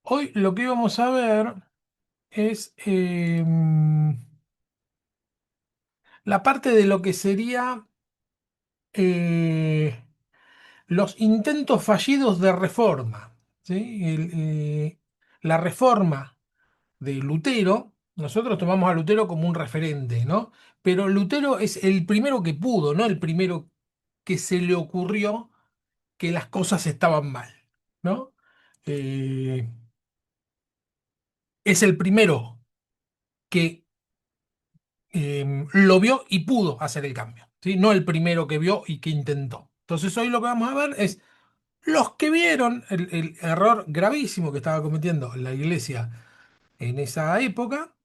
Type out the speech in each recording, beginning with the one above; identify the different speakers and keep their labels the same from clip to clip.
Speaker 1: Hoy lo que íbamos a ver es la parte de lo que sería eh, los intentos fallidos de reforma. ¿Sí? La reforma de Lutero, nosotros tomamos a Lutero como un referente, ¿no? Pero Lutero es el primero que pudo, no el primero que se le ocurrió que las cosas estaban mal, ¿no? Eh, es el primero que lo vio y pudo hacer el cambio, ¿sí? No el primero que vio y que intentó. Entonces hoy lo que vamos a ver es los que vieron el error gravísimo que estaba cometiendo la iglesia en esa época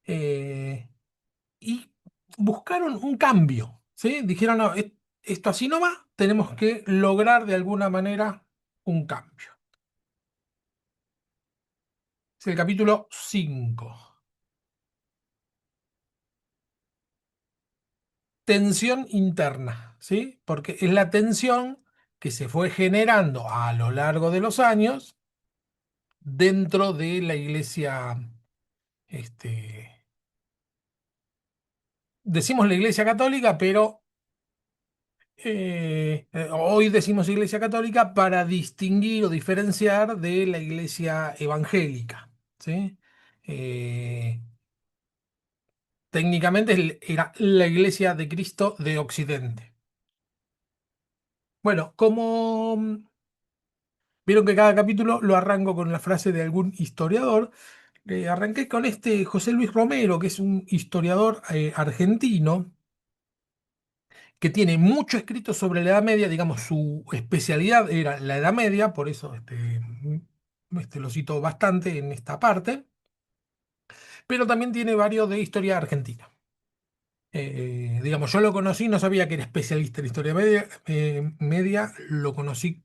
Speaker 1: eh, y buscaron un cambio, ¿sí? Dijeron, no, esto así no va, tenemos que lograr de alguna manera un cambio. Es el capítulo 5. Tensión interna, ¿sí? Porque es la tensión que se fue generando a lo largo de los años dentro de la iglesia, este, decimos la iglesia católica, pero hoy decimos iglesia católica para distinguir o diferenciar de la iglesia evangélica, ¿sí? Eh, técnicamente era la iglesia de Cristo de Occidente. Bueno, como vieron que cada capítulo lo arranco con la frase de algún historiador. Arranqué con este José Luis Romero, que es un historiador argentino que tiene mucho escrito sobre la Edad Media, digamos, su especialidad era la Edad Media, por eso lo cito bastante en esta parte, pero también tiene varios de historia argentina. Digamos, yo lo conocí, no sabía que era especialista en historia media, lo conocí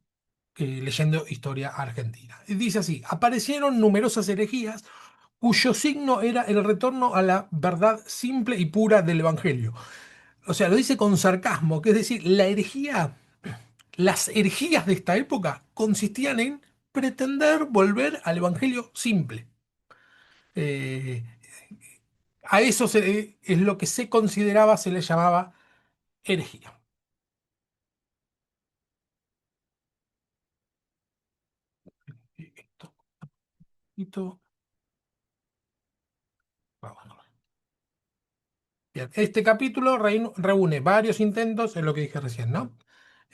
Speaker 1: leyendo historia argentina. Y dice así, aparecieron numerosas herejías cuyo signo era el retorno a la verdad simple y pura del Evangelio. O sea, lo dice con sarcasmo, que es decir, las herejías de esta época consistían en pretender volver al Evangelio simple. Eh, a eso es lo que se consideraba, se le llamaba herejía. Esto, esto, vamos. Bien, este capítulo reúne varios intentos, es lo que dije recién, ¿no?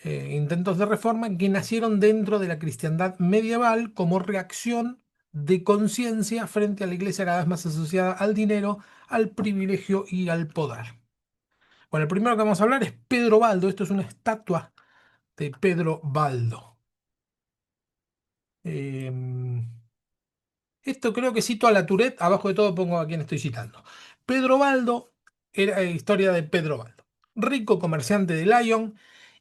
Speaker 1: Intentos de reforma que nacieron dentro de la cristiandad medieval como reacción de conciencia frente a la iglesia cada vez más asociada al dinero, al privilegio y al poder. Bueno, el primero que vamos a hablar es Pedro Baldo. Esto es una estatua de Pedro Baldo. Em, Esto creo que cito a la Tourette, abajo de todo pongo a quién estoy citando. Pedro Baldo, era historia de Pedro Baldo. Rico comerciante de Lyon,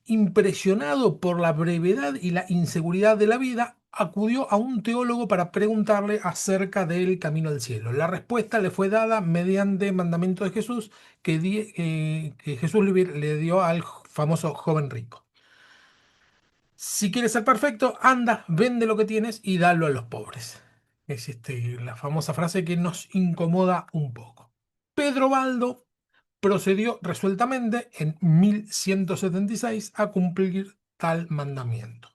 Speaker 1: impresionado por la brevedad y la inseguridad de la vida, acudió a un teólogo para preguntarle acerca del camino al cielo. La respuesta le fue dada mediante mandamiento de Jesús que Jesús le dio al famoso joven rico. Si quieres ser perfecto, anda, vende lo que tienes y dalo a los pobres. Es la famosa frase que nos incomoda un poco. Pedro Baldo procedió resueltamente en 1176 a cumplir tal mandamiento,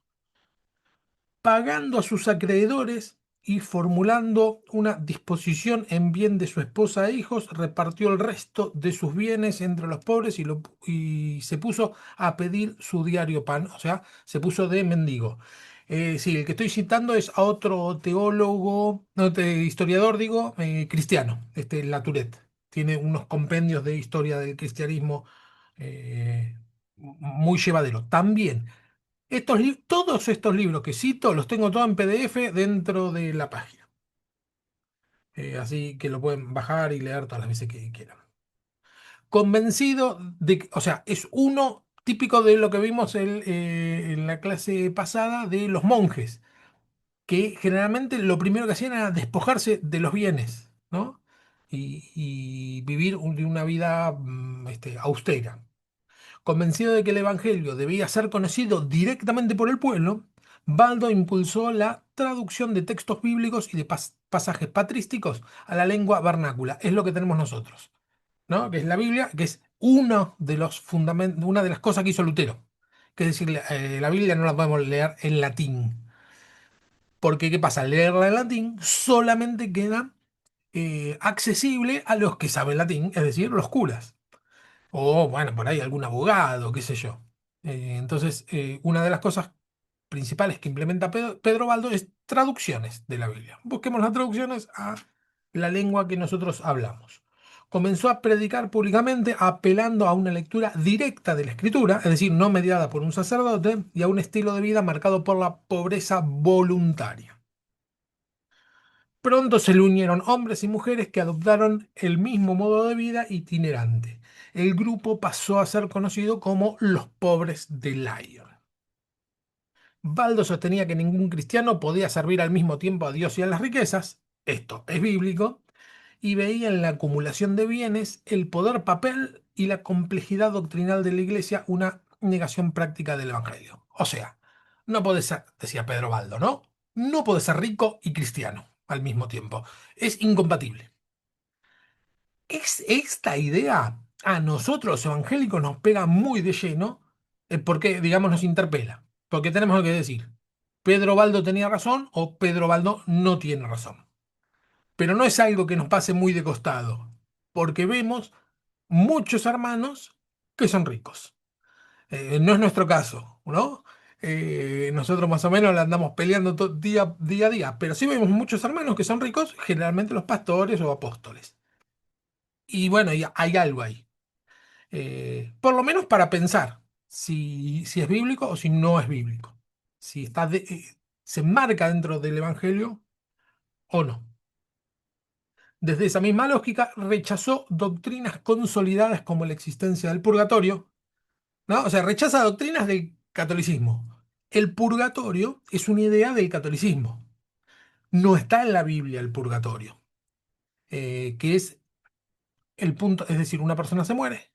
Speaker 1: pagando a sus acreedores y formulando una disposición en bien de su esposa e hijos, repartió el resto de sus bienes entre los pobres y se puso a pedir su diario pan, o sea, se puso de mendigo. Sí, el que estoy citando es a otro teólogo, no, historiador, digo, cristiano, Latourette. Tiene unos compendios de historia del cristianismo muy llevadero. También todos estos libros que cito los tengo todos en PDF dentro de la página. Así que lo pueden bajar y leer todas las veces que quieran. Convencido de que, o sea, es uno típico de lo que vimos en la clase pasada de los monjes, que generalmente lo primero que hacían era despojarse de los bienes, ¿no? Y vivir una vida austera. Convencido de que el Evangelio debía ser conocido directamente por el pueblo, Baldo impulsó la traducción de textos bíblicos y de pasajes patrísticos a la lengua vernácula. Es lo que tenemos nosotros, ¿no? Que es la Biblia, que es uno de los fundamentos, una de las cosas que hizo Lutero. Que es decir, la Biblia no la podemos leer en latín. Porque, ¿qué pasa? Al leerla en latín solamente queda accesible a los que saben latín, es decir, los curas. O, bueno, por ahí algún abogado, qué sé yo. Entonces, una de las cosas principales que implementa Pedro Baldo es traducciones de la Biblia. Busquemos las traducciones a la lengua que nosotros hablamos. Comenzó a predicar públicamente apelando a una lectura directa de la escritura, es decir, no mediada por un sacerdote, y a un estilo de vida marcado por la pobreza voluntaria. Pronto se le unieron hombres y mujeres que adoptaron el mismo modo de vida itinerante. El grupo pasó a ser conocido como los pobres de Lyon. Baldo sostenía que ningún cristiano podía servir al mismo tiempo a Dios y a las riquezas, esto es bíblico, y veía en la acumulación de bienes el poder papel y la complejidad doctrinal de la iglesia una negación práctica del evangelio. O sea, no puede ser, decía Pedro Baldo, ¿no? No puede ser rico y cristiano al mismo tiempo. Es incompatible. Esta idea a nosotros los evangélicos nos pega muy de lleno porque, digamos, nos interpela. Porque tenemos que decir, ¿Pedro Baldo tenía razón o Pedro Baldo no tiene razón? Pero no es algo que nos pase muy de costado, porque vemos muchos hermanos que son ricos. No es nuestro caso, ¿no? Nosotros más o menos la andamos peleando día a día, pero sí vemos muchos hermanos que son ricos, generalmente los pastores o apóstoles. Y bueno, hay algo ahí. Por lo menos para pensar si es bíblico o si no es bíblico. Si se enmarca dentro del Evangelio o no. Desde esa misma lógica, rechazó doctrinas consolidadas como la existencia del purgatorio, ¿no? O sea, rechaza doctrinas del catolicismo. El purgatorio es una idea del catolicismo. No está en la Biblia el purgatorio, que es el punto, es decir, una persona se muere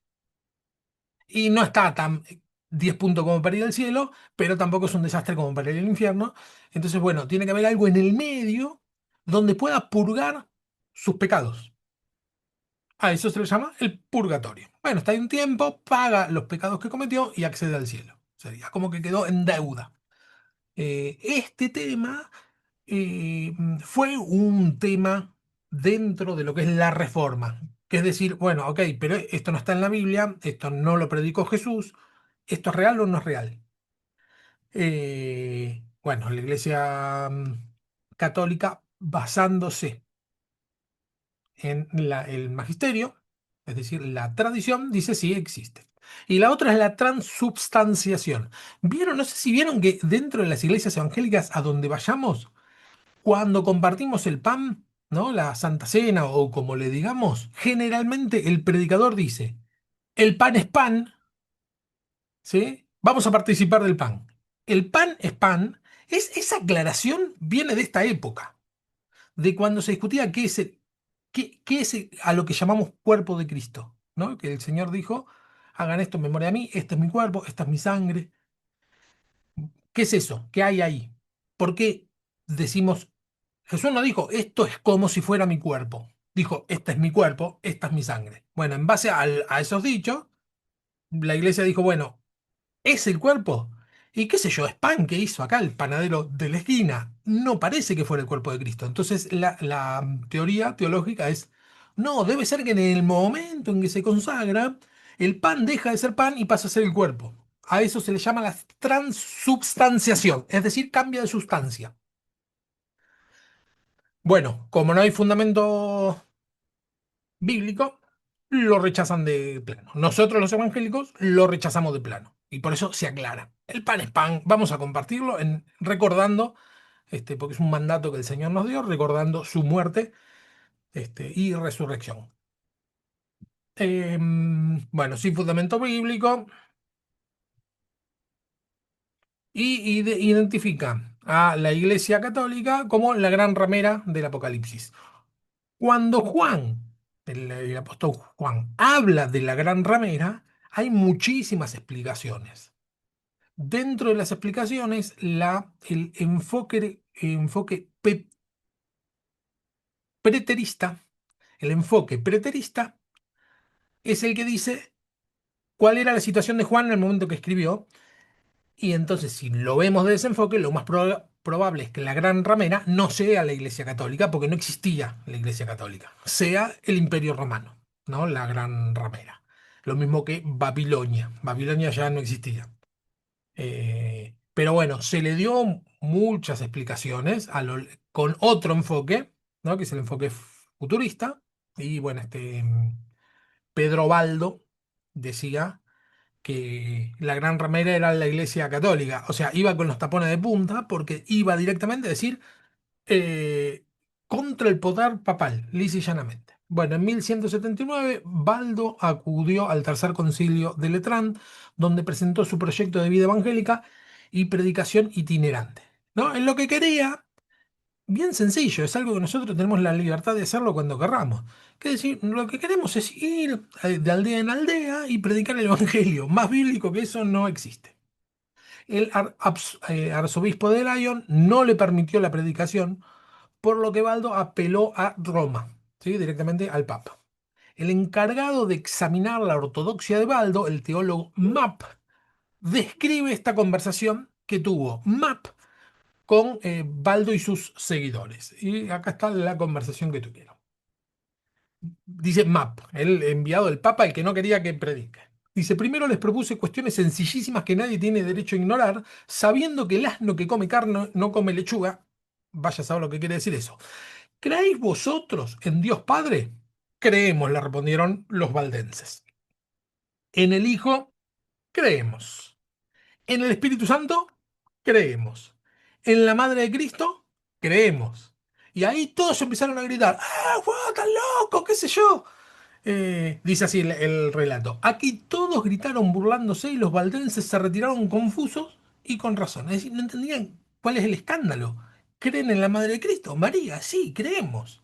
Speaker 1: y no está tan 10 puntos como para ir al cielo, pero tampoco es un desastre como para ir al infierno. Entonces, bueno, tiene que haber algo en el medio donde pueda purgar sus pecados. A eso se le llama el purgatorio. Bueno, está ahí un tiempo, paga los pecados que cometió y accede al cielo. Sería como que quedó en deuda. Este tema fue un tema dentro de lo que es la reforma. Que es decir, bueno, ok, pero esto no está en la Biblia, esto no lo predicó Jesús, ¿esto es real o no es real? Bueno, la Iglesia católica, basándose en el magisterio, es decir, la tradición, dice sí existe. Y la otra es la transubstanciación. ¿Vieron? No sé si vieron que dentro de las iglesias evangélicas a donde vayamos, cuando compartimos el pan, ¿no? La Santa Cena o como le digamos, generalmente el predicador dice, el pan es pan, ¿sí? Vamos a participar del pan. El pan es pan. Esa aclaración viene de esta época, de cuando se discutía qué es a lo que llamamos cuerpo de Cristo, ¿no? Que el Señor dijo, hagan esto en memoria de mí, este es mi cuerpo, esta es mi sangre. ¿Qué es eso? ¿Qué hay ahí? ¿Por qué decimos, Jesús no dijo, esto es como si fuera mi cuerpo? Dijo, este es mi cuerpo, esta es mi sangre. Bueno, en base a esos dichos, la iglesia dijo, bueno, ¿es el cuerpo? Y qué sé yo, es pan que hizo acá el panadero de la esquina. No parece que fuera el cuerpo de Cristo. Entonces la teoría teológica es, no, debe ser que en el momento en que se consagra, el pan deja de ser pan y pasa a ser el cuerpo. A eso se le llama la transubstanciación, es decir, cambia de sustancia. Bueno, como no hay fundamento bíblico, lo rechazan de plano. Nosotros los evangélicos lo rechazamos de plano. Y por eso se aclara. El pan es pan, vamos a compartirlo recordando, porque es un mandato que el Señor nos dio, recordando su muerte, y resurrección. Bueno, sin fundamento bíblico, identifica a la Iglesia Católica como la gran ramera del Apocalipsis. Cuando Juan, el apóstol Juan, habla de la gran ramera, hay muchísimas explicaciones. Dentro de las explicaciones, el preterista, el enfoque preterista es el que dice cuál era la situación de Juan en el momento que escribió. Y entonces, si lo vemos de ese enfoque, lo más probable es que la gran ramera no sea la Iglesia Católica, porque no existía la Iglesia Católica, sea el Imperio Romano, ¿no? La gran ramera. Lo mismo que Babilonia. Babilonia ya no existía. Pero bueno, se le dio muchas explicaciones con otro enfoque, ¿no? Que es el enfoque futurista. Y bueno, Pedro Baldo decía que la gran ramera era la Iglesia Católica. O sea, iba con los tapones de punta porque iba directamente a decir eh, contra el poder papal, lisa y llanamente. Bueno, en 1179, Baldo acudió al Tercer Concilio de Letrán, donde presentó su proyecto de vida evangélica y predicación itinerante. ¿No? En lo que quería, bien sencillo, es algo que nosotros tenemos la libertad de hacerlo cuando querramos. Que decir, lo que queremos es ir de aldea en aldea y predicar el Evangelio. Más bíblico que eso no existe. El arzobispo de Lyon no le permitió la predicación, por lo que Baldo apeló a Roma, ¿sí? Directamente al Papa. El encargado de examinar la ortodoxia de Baldo, el teólogo Mapp, describe esta conversación que tuvo Mapp con Baldo y sus seguidores. Y acá está la conversación que tuvieron. Dice Mapp, el enviado del Papa, el que no quería que predique. Dice, primero les propuse cuestiones sencillísimas que nadie tiene derecho a ignorar, sabiendo que el asno que come carne no come lechuga. Vaya a saber lo que quiere decir eso. ¿Creéis vosotros en Dios Padre? Creemos, le respondieron los valdenses. En el Hijo, creemos. En el Espíritu Santo, creemos. En la Madre de Cristo, creemos. Y ahí todos empezaron a gritar, ¡ah, guau, tan loco! ¿Qué sé yo? Dice así el relato. Aquí todos gritaron burlándose y los valdenses se retiraron confusos y con razón. Es decir, no entendían cuál es el escándalo. ¿Creen en la Madre de Cristo? María, sí, creemos.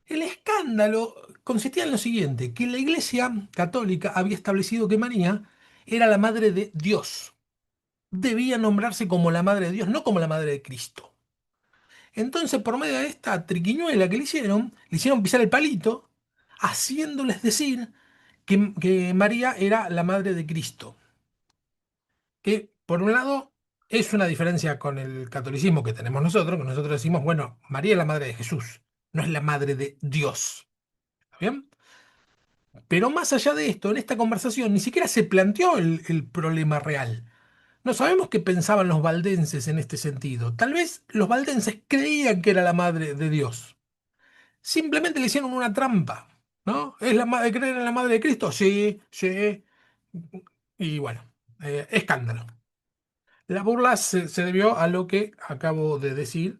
Speaker 1: El escándalo consistía en lo siguiente, que la Iglesia Católica había establecido que María era la Madre de Dios. Debía nombrarse como la Madre de Dios, no como la Madre de Cristo. Entonces, por medio de esta triquiñuela que le hicieron pisar el palito, haciéndoles decir que María era la Madre de Cristo. Que, por un lado, es una diferencia con el catolicismo que tenemos nosotros, que nosotros decimos, bueno, María es la Madre de Jesús, no es la Madre de Dios. ¿Está bien? Pero más allá de esto, en esta conversación ni siquiera se planteó el problema real. No sabemos qué pensaban los valdenses en este sentido. Tal vez los valdenses creían que era la madre de Dios. Simplemente le hicieron una trampa, ¿no? ¿Es la madre creer en la madre de Cristo? Sí, sí. Y bueno, escándalo. La burla se debió a lo que acabo de decir,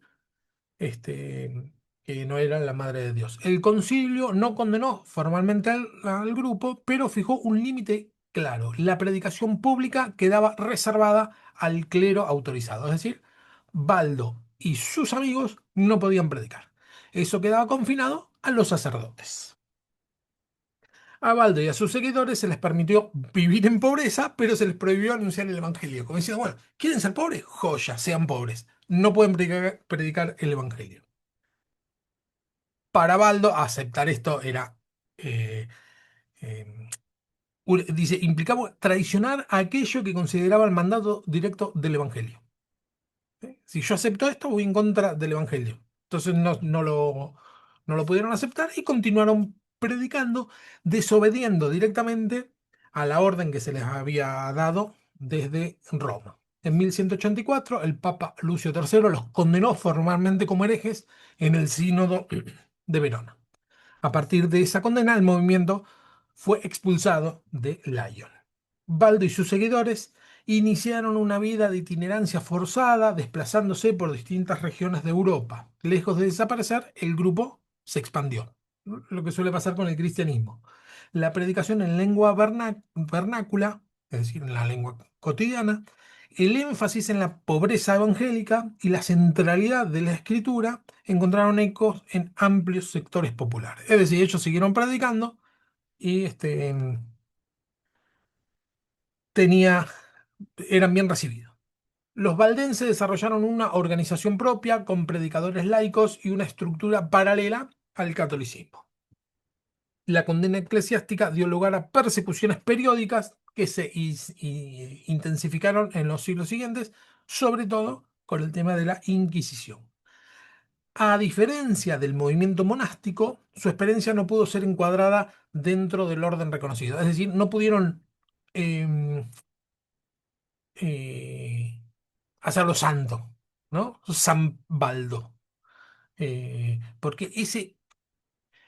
Speaker 1: que no era la madre de Dios. El concilio no condenó formalmente al grupo, pero fijó un límite claro. La predicación pública quedaba reservada al clero autorizado, es decir, Baldo y sus amigos no podían predicar. Eso quedaba confinado a los sacerdotes. A Baldo y a sus seguidores se les permitió vivir en pobreza, pero se les prohibió anunciar el evangelio. Como diciendo, bueno, ¿quieren ser pobres? Joya, sean pobres. No pueden predicar el evangelio. Para Baldo, aceptar esto era, eh, eh, dice, implicaba traicionar aquello que consideraba el mandato directo del Evangelio. Si yo acepto esto, voy en contra del Evangelio. Entonces no lo pudieron aceptar y continuaron predicando, desobediendo directamente a la orden que se les había dado desde Roma. En 1184, el Papa Lucio III los condenó formalmente como herejes en el Sínodo de Verona. A partir de esa condena, el movimiento fue expulsado de Lyon. Baldo y sus seguidores iniciaron una vida de itinerancia forzada, desplazándose por distintas regiones de Europa. Lejos de desaparecer, el grupo se expandió, ¿no? Lo que suele pasar con el cristianismo. La predicación en lengua vernácula, es decir, en la lengua cotidiana, el énfasis en la pobreza evangélica y la centralidad de la escritura encontraron ecos en amplios sectores populares. Es decir, ellos siguieron predicando y tenía eran bien recibidos. Los valdenses desarrollaron una organización propia con predicadores laicos y una estructura paralela al catolicismo. La condena eclesiástica dio lugar a persecuciones periódicas que se intensificaron en los siglos siguientes, sobre todo con el tema de la Inquisición. A diferencia del movimiento monástico, su experiencia no pudo ser encuadrada dentro del orden reconocido. Es decir, no pudieron em, eh, hacerlo santo, ¿no? San Baldo. Porque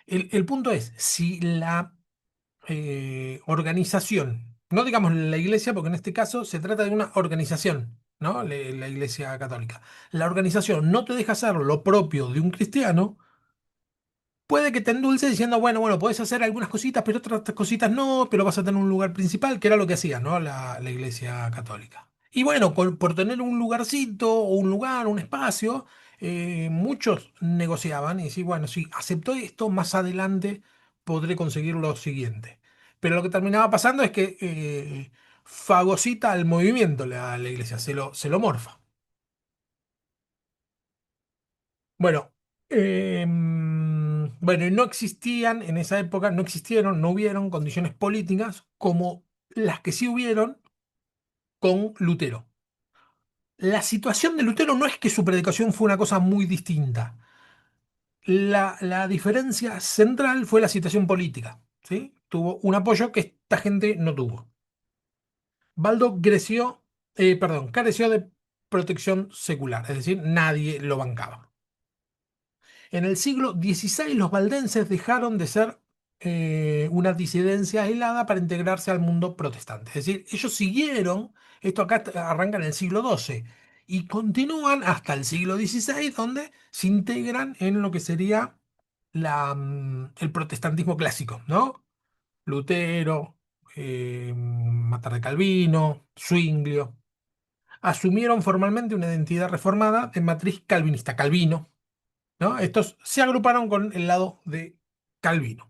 Speaker 1: el punto es, si la organización, no digamos la iglesia, porque en este caso se trata de una organización, ¿no? La iglesia católica. La organización no te deja hacer lo propio de un cristiano. Puede que te endulce diciendo, bueno, bueno, podés hacer algunas cositas, pero otras cositas no, pero vas a tener un lugar principal, que era lo que hacía, ¿no? La Iglesia Católica. Y bueno, por tener un lugarcito, o un lugar, un espacio, muchos negociaban y decían, bueno, si acepto esto, más adelante podré conseguir lo siguiente. Pero lo que terminaba pasando es que fagocita al movimiento la Iglesia, se lo morfa. Bueno, bueno, y no existían en esa época, no existieron, no hubieron condiciones políticas como las que sí hubieron con Lutero. La situación de Lutero no es que su predicación fue una cosa muy distinta. La diferencia central fue la situación política, ¿sí? Tuvo un apoyo que esta gente no tuvo. Baldo careció de protección secular, es decir, nadie lo bancaba. En el siglo XVI los valdenses dejaron de ser una disidencia aislada para integrarse al mundo protestante. Es decir, ellos siguieron, esto acá arranca en el siglo XII, y continúan hasta el siglo XVI, donde se integran en lo que sería el protestantismo clásico, ¿no? Lutero, Matar de Calvino, Zwinglio. Asumieron formalmente una identidad reformada de matriz calvinista, Calvino, ¿no? Estos se agruparon con el lado de Calvino.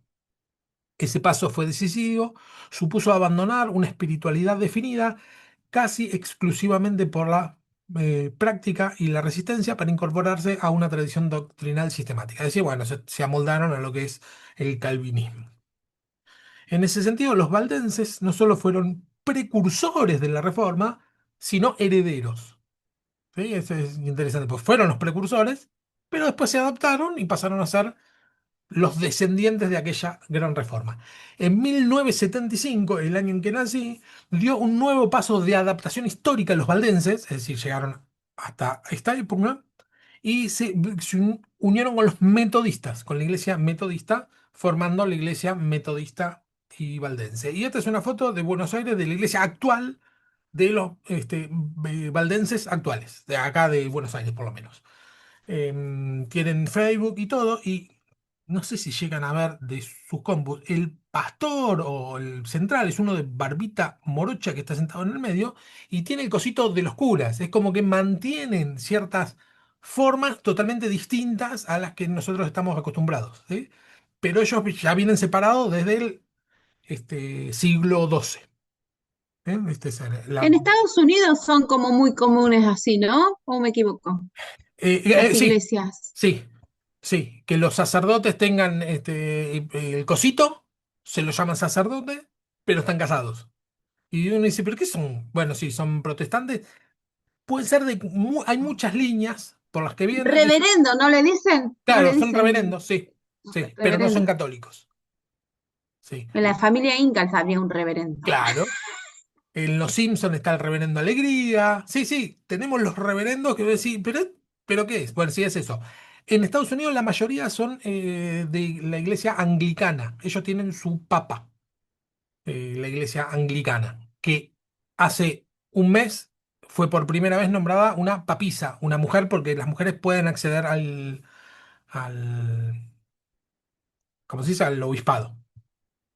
Speaker 1: Ese paso fue decisivo, supuso abandonar una espiritualidad definida casi exclusivamente por la práctica y la resistencia para incorporarse a una tradición doctrinal sistemática. Es decir, bueno, se amoldaron a lo que es el calvinismo. En ese sentido, los valdenses no solo fueron precursores de la reforma, sino herederos. ¿Sí? Eso es interesante, pues fueron los precursores, pero después se adaptaron y pasaron a ser los descendientes de aquella gran reforma. En 1975, el año en que nací, dio un nuevo paso de adaptación histórica a los valdenses, es decir, llegaron hasta esta época, y se unieron con los metodistas, con la iglesia metodista, formando la iglesia metodista y valdense. Y esta es una foto de Buenos Aires, de la iglesia actual, de los valdenses actuales, de acá de Buenos Aires por lo menos. Tienen Facebook y todo, y no sé si llegan a ver de sus compus. El pastor o el central es uno de barbita morocha que está sentado en el medio y tiene el cosito de los curas. Es como que mantienen ciertas formas totalmente distintas a las que nosotros estamos acostumbrados, ¿sí? Pero ellos ya vienen separados desde el siglo XII. Este es
Speaker 2: En Estados Unidos son como muy comunes así, ¿no? ¿O me equivoco? Las
Speaker 1: sí,
Speaker 2: iglesias.
Speaker 1: sí, sí, que los sacerdotes tengan el cosito, se lo llaman sacerdote, pero están casados. Y uno dice, ¿pero qué son? Bueno, sí, son protestantes. Puede ser hay muchas líneas por las que vienen.
Speaker 2: Reverendo, ¿no le dicen? No le
Speaker 1: Claro, son
Speaker 2: dicen
Speaker 1: reverendos, sí, sí, pero no son
Speaker 2: reverendo.
Speaker 1: católicos. Sí,
Speaker 2: En la familia Ingalls había un reverendo.
Speaker 1: claro. En Los Simpson está el reverendo Alegría. Sí, sí, tenemos los reverendos que decir, ¿pero qué es? Bueno, sí es eso. En Estados Unidos la mayoría son de la iglesia anglicana. Ellos tienen su papa, la iglesia anglicana, que hace un mes fue por primera vez nombrada una papisa, una mujer, porque las mujeres pueden acceder al, ¿cómo se dice? Al obispado.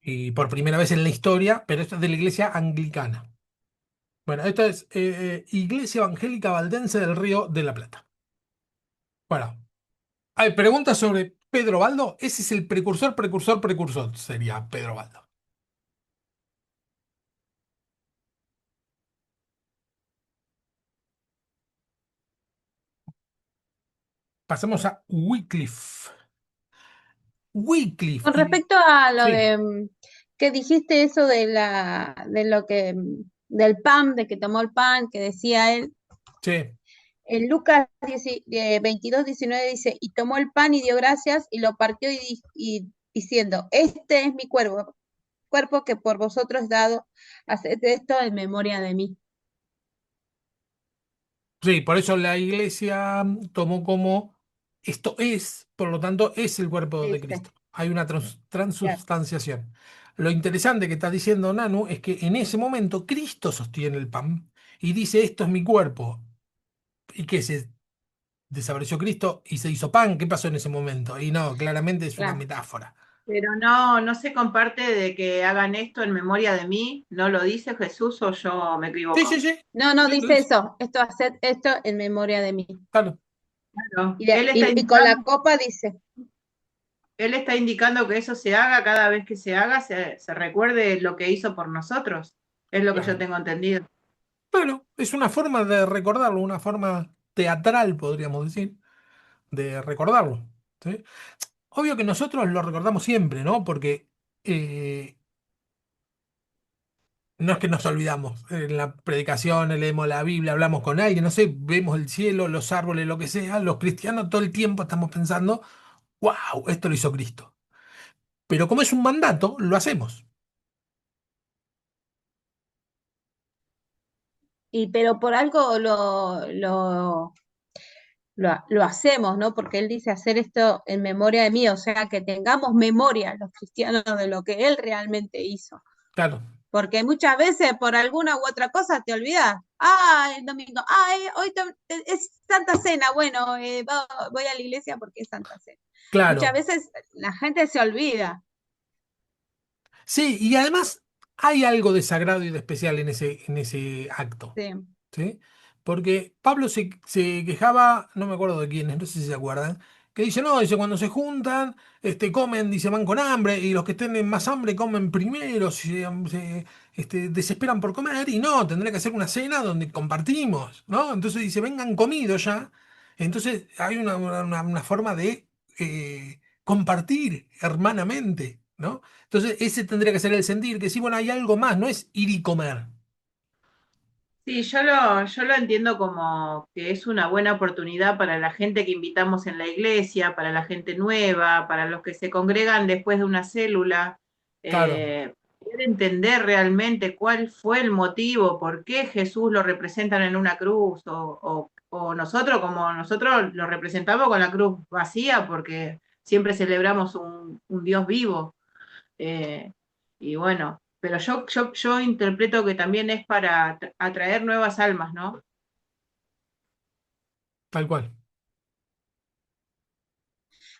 Speaker 1: Y por primera vez en la historia, pero esto es de la iglesia anglicana. Bueno, esta es Iglesia Evangélica Valdense del Río de la Plata. Bueno, hay preguntas sobre Pedro Baldo. Ese es el precursor, precursor, precursor, sería Pedro Baldo. Pasamos a Wycliffe. Wycliffe.
Speaker 2: Con respecto a lo
Speaker 1: Sí,
Speaker 2: de que dijiste eso de lo que del pan, de que tomó el pan, que decía él,
Speaker 1: sí,
Speaker 2: en Lucas 22:19 dice, y tomó el pan y dio gracias y lo partió y diciendo, este es mi cuerpo que por vosotros es dado, haced esto en memoria de mí.
Speaker 1: sí. Por eso la iglesia tomó como esto es, por lo tanto, es el cuerpo de
Speaker 2: Dice,
Speaker 1: Cristo. Hay una
Speaker 2: claro,
Speaker 1: transubstanciación. Lo interesante que está diciendo Nanu es que en ese momento Cristo sostiene el pan y dice, esto es mi cuerpo. ¿Y que se desapareció Cristo y se hizo pan? ¿Qué pasó en ese momento? Y no, claramente es una
Speaker 2: claro.
Speaker 1: metáfora.
Speaker 3: Pero no, no se comparte de que hagan esto en memoria de mí, ¿no lo dice Jesús o yo me
Speaker 1: Sí, sí,
Speaker 3: equivoco?
Speaker 1: sí.
Speaker 2: No, no,
Speaker 1: Sí, lo
Speaker 2: dice
Speaker 1: dice.
Speaker 2: eso, esto, haced esto en memoria de mí.
Speaker 1: Claro,
Speaker 3: Claro.
Speaker 2: Y con la copa dice,
Speaker 3: Él está indicando que eso se haga cada vez que se haga, se recuerde lo que hizo por nosotros. Es lo que yo
Speaker 1: claro.
Speaker 3: tengo entendido.
Speaker 1: Claro, es una forma de recordarlo, una forma teatral, podríamos decir, de recordarlo. ¿Sí? Obvio que nosotros lo recordamos siempre, ¿no? Porque eh, no es que nos olvidamos. En la predicación, leemos la Biblia, hablamos con alguien, no sé, vemos el cielo, los árboles, lo que sea. Los cristianos todo el tiempo estamos pensando, wow, esto lo hizo Cristo. Pero como es un mandato, lo hacemos.
Speaker 2: pero por algo lo hacemos, ¿no? Porque él dice hacer esto en memoria de mí, o sea, que tengamos memoria los cristianos de lo que él realmente hizo.
Speaker 1: Claro,
Speaker 2: Porque muchas veces por alguna u otra cosa te olvidas. Ah, el domingo, hoy es Santa Cena, bueno, voy a la iglesia porque es Santa Cena. Muchas
Speaker 1: claro.
Speaker 2: veces la gente se olvida.
Speaker 1: Sí, y además hay algo de sagrado y de especial en ese acto.
Speaker 2: Sí.
Speaker 1: ¿Sí? Porque Pablo se quejaba, no me acuerdo de quiénes, no sé si se acuerdan, que dice, no, dice, cuando se juntan, comen, dice, van con hambre, y los que tienen más hambre comen primero, desesperan por comer, y no, tendría que hacer una cena donde compartimos, ¿no? Entonces dice, vengan comidos ya. Entonces hay una forma de compartir hermanamente, ¿no? Entonces ese tendría que ser el sentir, que sí, bueno, hay algo más, no es ir y comer.
Speaker 3: Sí, yo lo entiendo como que es una buena oportunidad para la gente que invitamos en la iglesia, para la gente nueva, para los que se congregan después de una célula,
Speaker 1: Claro,
Speaker 3: poder entender realmente cuál fue el motivo, por qué Jesús lo representan en una cruz, o nosotros como nosotros lo representamos con la cruz vacía, porque siempre celebramos un Dios vivo. Eh, y bueno, pero yo interpreto que también es para atraer nuevas almas, ¿no?
Speaker 1: tal cual.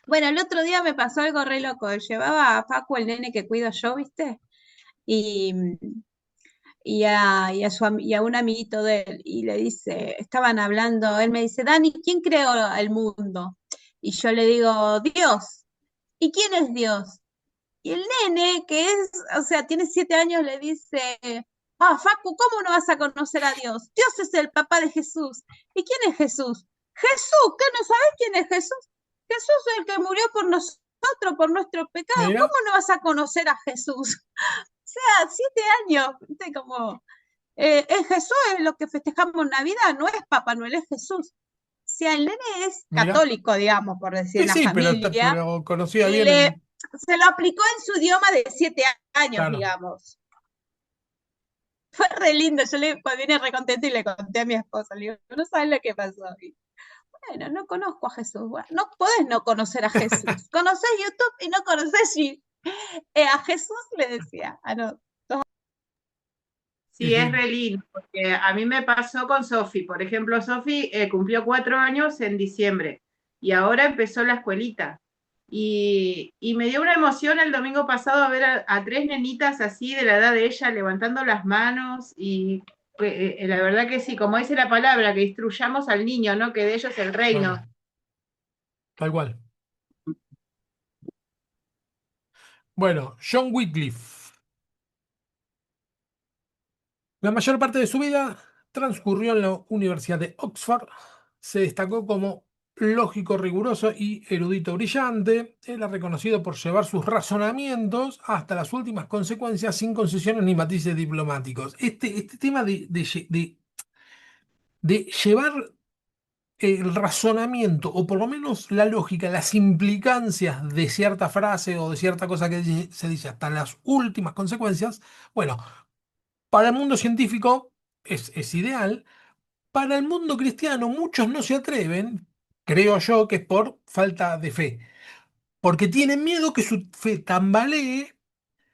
Speaker 2: Bueno, el otro día me pasó algo re loco. Llevaba a Facu, el nene que cuido yo, ¿viste? Y, y a un amiguito de él, y le dice, estaban hablando, él me dice, Dani, ¿quién creó el mundo? Y yo le digo, Dios. ¿Y quién es Dios? Y el nene, que es, o sea, tiene 7 años, le dice, Facu, ¿cómo no vas a conocer a Dios? Dios es el papá de Jesús. ¿Y quién es Jesús? Jesús, ¿qué no sabes quién es Jesús? Jesús es el que murió por nosotros, por nuestros pecados. ¿Cómo
Speaker 1: Mira,
Speaker 2: no vas a conocer a Jesús? O sea, 7 años, ¿viste? Como, es Jesús es lo que festejamos en Navidad, no es Papá Noel, es Jesús. O sea, el nene es
Speaker 1: mira.
Speaker 2: católico, digamos, por decir, en
Speaker 1: Sí,
Speaker 2: la
Speaker 1: sí, pero,
Speaker 2: familia,
Speaker 1: pero conocía
Speaker 2: y
Speaker 1: bien el.
Speaker 2: se lo aplicó en su idioma de 7 años,
Speaker 1: Claro,
Speaker 2: digamos. Fue re lindo, pues vine re contenta y le conté a mi esposa, le digo, no sabes lo que pasó. Y, bueno, no conozco a Jesús. Bueno, no podés no conocer a Jesús. Conocés YouTube y no conocés a Jesús, le decía. Ah, no.
Speaker 1: sí,
Speaker 3: Sí, es
Speaker 1: sí,
Speaker 3: re lindo, porque a mí me pasó con Sofi. Por ejemplo, Sofi cumplió 4 años en diciembre y ahora empezó la escuelita. Y me dio una emoción el domingo pasado ver a tres nenitas así de la edad de ella levantando las manos y la verdad que sí, como dice la palabra, que instruyamos al niño, ¿no? Que de ellos es el
Speaker 1: claro,
Speaker 3: reino.
Speaker 1: tal cual. Bueno, John Wycliffe. La mayor parte de su vida transcurrió en la Universidad de Oxford. Se destacó como lógico, riguroso y erudito brillante. Era reconocido por llevar sus razonamientos hasta las últimas consecuencias sin concesiones ni matices diplomáticos. Este tema de llevar el razonamiento, o por lo menos la lógica, las implicancias de cierta frase o de cierta cosa que se dice hasta las últimas consecuencias, bueno, para el mundo científico es ideal. Para el mundo cristiano, muchos no se atreven, creo yo, que es por falta de fe, porque tienen miedo que su fe tambalee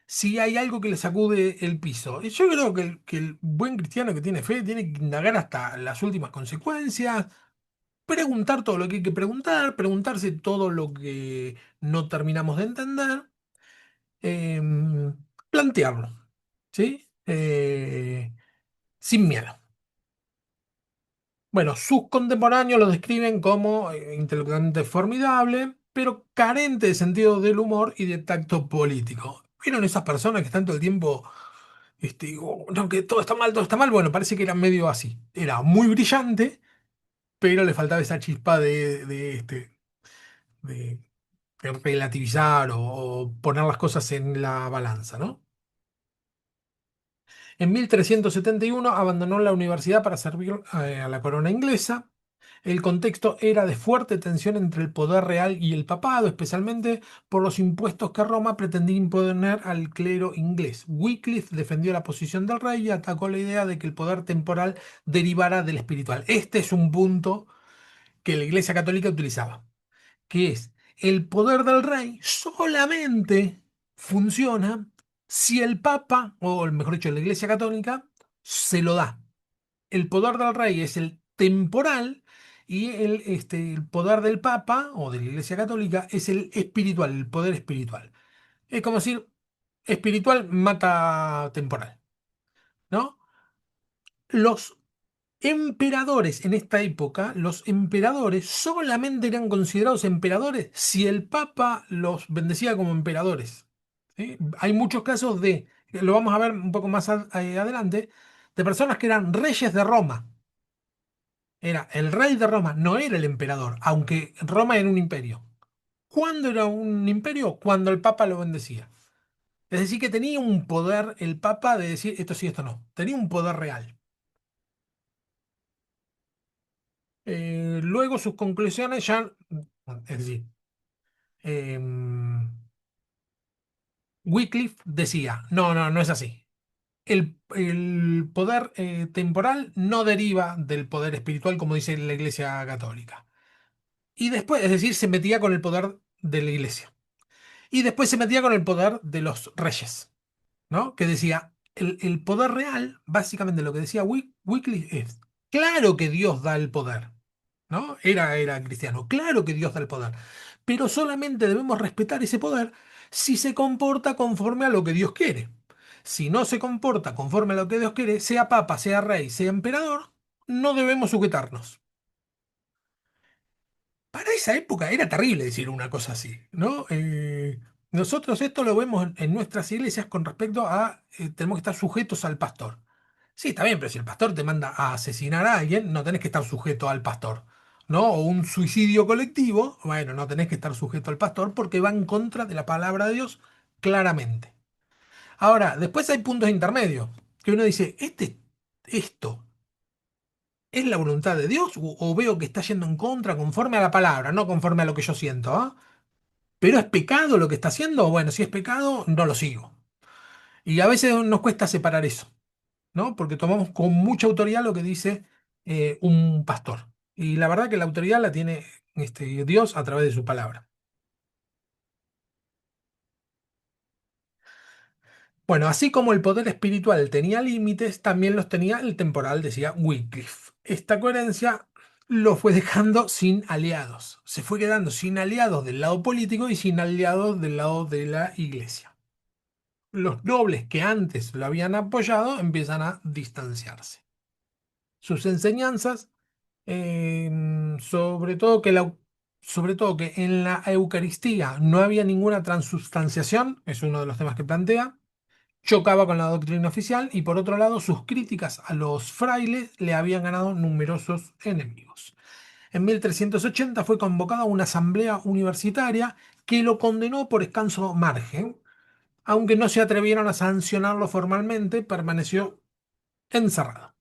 Speaker 1: si hay algo que le sacude el piso. Y yo creo que el buen cristiano que tiene fe tiene que indagar hasta las últimas consecuencias, preguntar todo lo que hay que preguntar, preguntarse todo lo que no terminamos de entender, plantearlo, ¿sí? Sin miedo. Bueno, sus contemporáneos lo describen como intelectualmente formidable, pero carente de sentido del humor y de tacto político. ¿Vieron esas personas que están todo el tiempo, no, que todo está mal, todo está mal? Bueno, parece que era medio así. Era muy brillante, pero le faltaba esa chispa de relativizar o poner las cosas en la balanza, ¿no? En 1371 abandonó la universidad para servir a la corona inglesa. El contexto era de fuerte tensión entre el poder real y el papado, especialmente por los impuestos que Roma pretendía imponer al clero inglés. Wycliffe defendió la posición del rey y atacó la idea de que el poder temporal derivara del espiritual. Este es un punto que la Iglesia Católica utilizaba, que es el poder del rey solamente funciona si el Papa, o mejor dicho, la Iglesia Católica, se lo da. El poder del rey es el temporal y el poder del Papa o de la Iglesia Católica es el espiritual, el poder espiritual. Es como decir, espiritual mata temporal, ¿no? Los emperadores en esta época, los emperadores solamente eran considerados emperadores si el Papa los bendecía como emperadores. ¿Sí? Hay muchos casos lo vamos a ver un poco más adelante, de personas que eran reyes de Roma. Era el rey de Roma, no era el emperador, aunque Roma era un imperio. ¿Cuándo era un imperio? Cuando el Papa lo bendecía. Es decir, que tenía un poder el Papa de decir esto sí, esto no. Tenía un poder real. Luego sus conclusiones ya, es decir, em, Wycliffe decía, no, no, no es así. El poder temporal no deriva del poder espiritual, como dice la Iglesia Católica. Y después, es decir, se metía con el poder de la Iglesia. Y después se metía con el poder de los reyes, ¿no? Que decía, el poder real, básicamente lo que decía Wycliffe es, claro que Dios da el poder, ¿no? Era cristiano, claro que Dios da el poder, pero solamente debemos respetar ese poder si se comporta conforme a lo que Dios quiere. Si no se comporta conforme a lo que Dios quiere, sea papa, sea rey, sea emperador, no debemos sujetarnos. Para esa época era terrible decir una cosa así, ¿no? Nosotros esto lo vemos en nuestras iglesias con respecto a tenemos que estar sujetos al pastor. Sí, está bien, pero si el pastor te manda a asesinar a alguien, no tenés que estar sujeto al pastor, ¿no? O un suicidio colectivo, bueno, no tenés que estar sujeto al pastor porque va en contra de la palabra de Dios claramente. Ahora, después hay puntos intermedios, que uno dice, esto ¿es la voluntad de Dios o veo que está yendo en contra conforme a la palabra, no conforme a lo que yo siento? ¿Ah? ¿Pero es pecado lo que está haciendo? Bueno, si es pecado, no lo sigo. Y a veces nos cuesta separar eso, ¿no? Porque tomamos con mucha autoridad lo que dice un pastor. Y la verdad que la autoridad la tiene Dios a través de su palabra. Bueno, así como el poder espiritual tenía límites, también los tenía el temporal, decía Wycliffe. Esta coherencia lo fue dejando sin aliados. Se fue quedando sin aliados del lado político y sin aliados del lado de la iglesia. Los nobles que antes lo habían apoyado empiezan a distanciarse. Sus enseñanzas, sobre todo que en la Eucaristía no había ninguna transubstanciación, es uno de los temas que plantea, chocaba con la doctrina oficial y por otro lado sus críticas a los frailes le habían ganado numerosos enemigos. En 1380 fue convocado a una asamblea universitaria que lo condenó por escaso margen. Aunque no se atrevieron a sancionarlo formalmente, permaneció encerrado.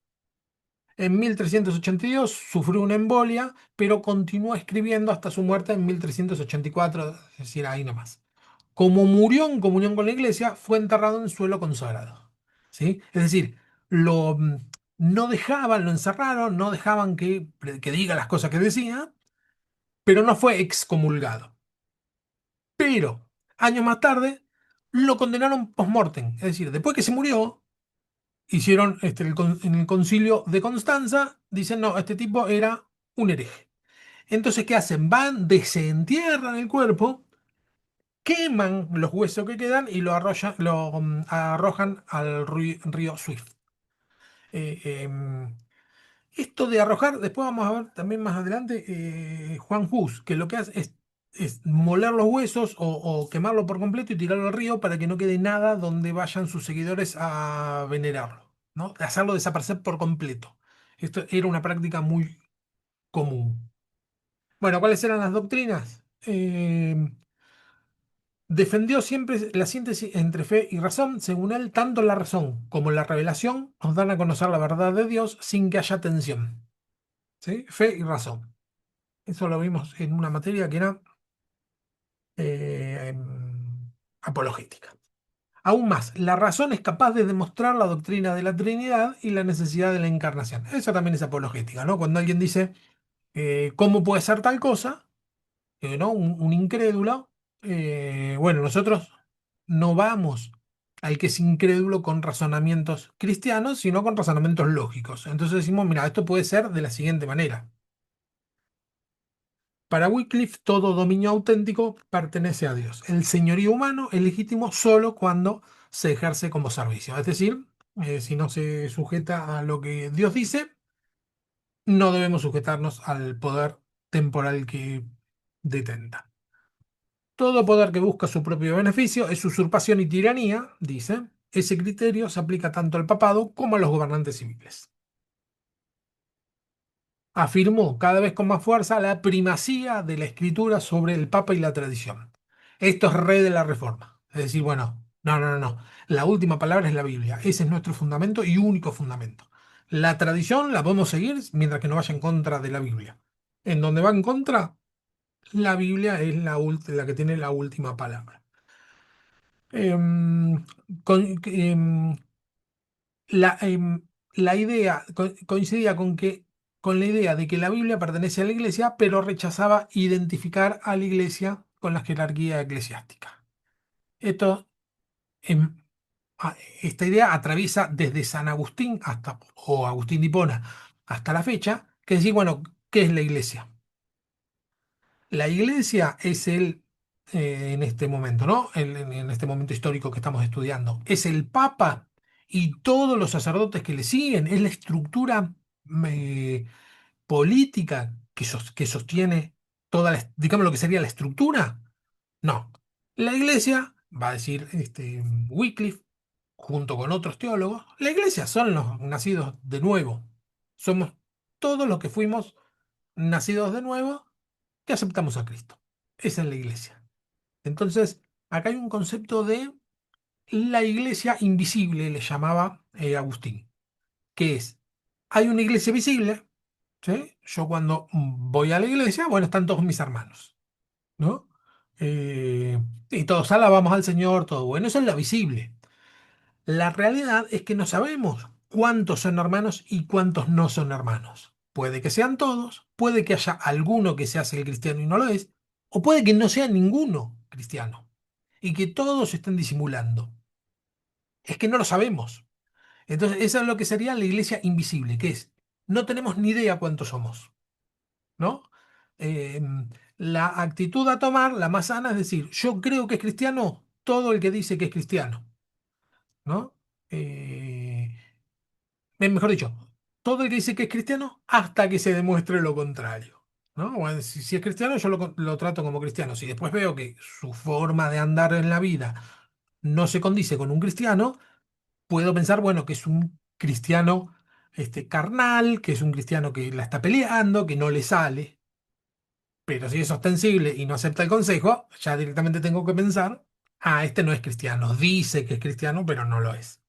Speaker 1: En 1382 sufrió una embolia, pero continuó escribiendo hasta su muerte en 1384, es decir, ahí nomás. Como murió en comunión con la iglesia, fue enterrado en suelo consagrado. ¿Sí? Es decir, lo, no dejaban, lo encerraron, no dejaban que diga las cosas que decía, pero no fue excomulgado. Pero años más tarde lo condenaron post-mortem, es decir, después que se murió, hicieron en el concilio de Constanza, dicen, no, este tipo era un hereje. Entonces, ¿qué hacen? Van, desentierran el cuerpo, queman los huesos que quedan y lo arrojan al río Swift. Eh, em, Esto de arrojar, después vamos a ver también más adelante, Juan Hus, que lo que hace es moler los huesos o quemarlo por completo y tirarlo al río para que no quede nada donde vayan sus seguidores a venerarlo, ¿no? De hacerlo desaparecer por completo. Esto era una práctica muy común. Bueno, ¿cuáles eran las doctrinas? Defendió siempre la síntesis entre fe y razón. Según él, tanto la razón como la revelación nos dan a conocer la verdad de Dios sin que haya tensión. ¿Sí? Fe y razón. Eso lo vimos en una materia que era apologética. Aún más, la razón es capaz de demostrar la doctrina de la Trinidad y la necesidad de la encarnación. Eso también es apologética, ¿no? Cuando alguien dice, ¿cómo puede ser tal cosa? ¿No? Un incrédulo. Bueno, nosotros no vamos al que es incrédulo con razonamientos cristianos, sino con razonamientos lógicos. Entonces decimos, mira, esto puede ser de la siguiente manera. Para Wycliffe, todo dominio auténtico pertenece a Dios. El señorío humano es legítimo solo cuando se ejerce como servicio. Es decir, si no se sujeta a lo que Dios dice, no debemos sujetarnos al poder temporal que detenta. Todo poder que busca su propio beneficio es usurpación y tiranía, dice. Ese criterio se aplica tanto al papado como a los gobernantes civiles. Afirmó cada vez con más fuerza la primacía de la escritura sobre el Papa y la tradición. Esto es re de la Reforma. Es decir, bueno, no. La última palabra es la Biblia. Ese es nuestro fundamento y único fundamento. La tradición la podemos seguir mientras que no vaya en contra de la Biblia. En donde va en contra, la Biblia es la que tiene la última palabra. Em, em, la idea coincidía con la idea de que la Biblia pertenece a la Iglesia, pero rechazaba identificar a la Iglesia con la jerarquía eclesiástica. Esto, em, esta idea atraviesa desde San Agustín o Agustín de Hipona hasta la fecha, que decir, bueno, ¿qué es la Iglesia? La Iglesia es en este momento, ¿no? En este momento histórico que estamos estudiando, es el Papa y todos los sacerdotes que le siguen, es la estructura eh, política que sostiene digamos lo que sería la estructura. No. La Iglesia, va a decir Wycliffe, junto con otros teólogos, la Iglesia son los nacidos de nuevo. Somos todos los que fuimos nacidos de nuevo que aceptamos a Cristo. Esa es la iglesia. Entonces, acá hay un concepto de la iglesia invisible, le llamaba Agustín, que es, hay una iglesia visible, ¿sí? Yo cuando voy a la iglesia, bueno, están todos mis hermanos, ¿no? Y todos alabamos al Señor, todo bueno, eso es la visible. La realidad es que no sabemos cuántos son hermanos y cuántos no son hermanos. Puede que sean todos, puede que haya alguno que se hace el cristiano y no lo es, o puede que no sea ninguno cristiano y que todos estén disimulando. Es que no lo sabemos. Entonces, eso es lo que sería la iglesia invisible, que es, no tenemos ni idea cuántos somos, ¿no? Eh, la actitud a tomar, la más sana, es decir, yo creo que es cristiano todo el que dice que es cristiano, ¿no? Eh, Mejor dicho, todo el que dice que es cristiano hasta que se demuestre lo contrario, ¿no? Bueno, si es cristiano, yo lo trato como cristiano. Si después veo que su forma de andar en la vida no se condice con un cristiano, puedo pensar, bueno, que es un cristiano carnal, que es un cristiano que la está peleando, que no le sale, Pero si es ostensible y no acepta el consejo, ya directamente tengo que pensar, este no es cristiano. Dice que es cristiano, pero no lo es.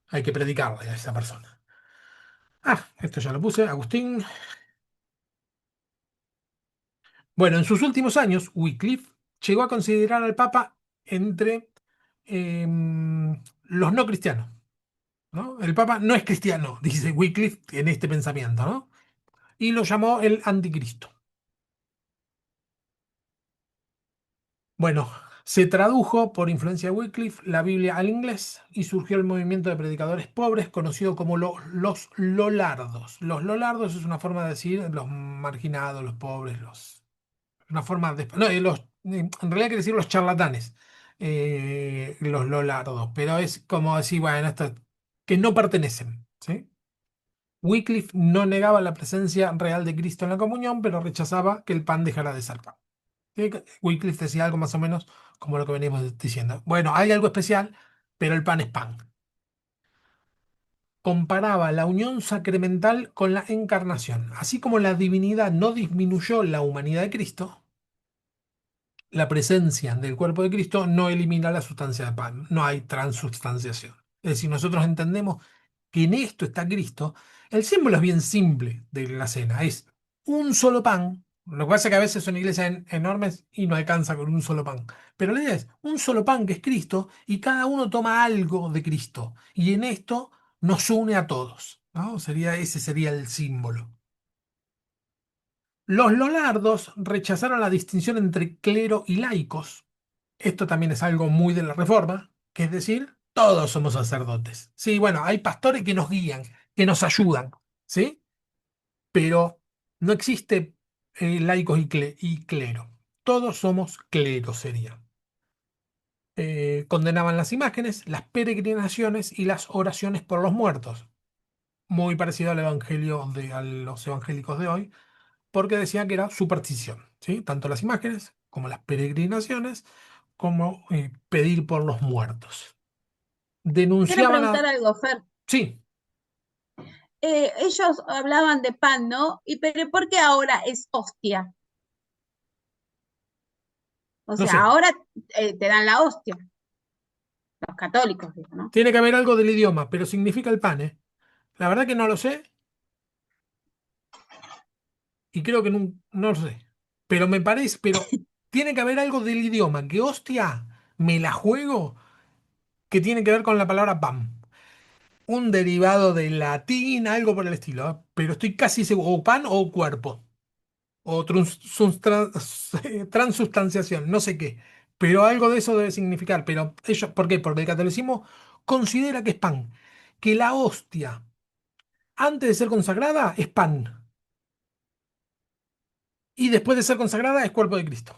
Speaker 1: Hay que predicarle a esa persona. Esto ya lo puse, Agustín. Bueno, en sus últimos años, Wycliffe llegó a considerar al Papa entre los no cristianos, ¿no? El Papa no es cristiano, dice Wycliffe en este pensamiento, ¿no? Y lo llamó el anticristo. Bueno, se tradujo por influencia de Wycliffe la Biblia al inglés y surgió el movimiento de predicadores pobres conocido como los Lollardos. Los Lollardos es una forma de decir los marginados, los pobres, una forma de... No, en realidad quiere decir los charlatanes, los Lollardos, pero es como decir, bueno, esto, que no pertenecen, ¿sí? Wycliffe no negaba la presencia real de Cristo en la comunión, pero rechazaba que el pan dejara de ser pan. ¿Sí? Wycliffe decía algo más o menos como lo que venimos diciendo. Bueno, hay algo especial, pero el pan es pan. Comparaba la unión sacramental con la encarnación. Así como la divinidad no disminuyó la humanidad de Cristo, la presencia del cuerpo de Cristo no elimina la sustancia de pan. No hay transubstanciación. Es decir, nosotros entendemos que en esto está Cristo. El símbolo es bien simple de la cena. Es un solo pan. Lo que pasa es que a veces son iglesias enormes y no alcanza con un solo pan. Pero la idea es un solo pan que es Cristo y cada uno toma algo de Cristo. Y en esto nos une a todos, ¿no? Ese sería el símbolo. Los lollardos rechazaron la distinción entre clero y laicos. Esto también es algo muy de la Reforma, que es decir, todos somos sacerdotes. Sí, bueno, hay pastores que nos guían, que nos ayudan, ¿sí? Pero no existe laicos y clero. Todos somos clero, sería. Condenaban las imágenes, las peregrinaciones y las oraciones por los muertos. Muy parecido al evangelio a los evangélicos de hoy, porque decían que era superstición, ¿sí? Tanto las imágenes como las peregrinaciones, como pedir por los muertos.
Speaker 2: Quiero
Speaker 1: Denunciaban
Speaker 2: preguntar
Speaker 1: a...
Speaker 2: algo, Fer.
Speaker 1: Sí,
Speaker 2: Ellos hablaban de pan, ¿no? Pero ¿por qué ahora es hostia? O
Speaker 1: no
Speaker 2: sea,
Speaker 1: sé.
Speaker 2: ahora te dan la hostia, los católicos, digo, ¿no?
Speaker 1: Tiene que haber algo del idioma, pero significa el pan, ¿eh? La verdad que no lo sé y creo que no lo sé. Pero me parece, pero tiene que haber algo del idioma, que hostia, me la juego, que tiene que ver con la palabra pan. Un derivado del latín, algo por el estilo, ¿eh? Pero estoy casi seguro, o pan o cuerpo. O transubstanciación, no sé qué. Pero algo de eso debe significar. Pero ellos, ¿por qué? Porque el catolicismo considera que es pan. Que la hostia, antes de ser consagrada, es pan. Y después de ser consagrada, es cuerpo de Cristo.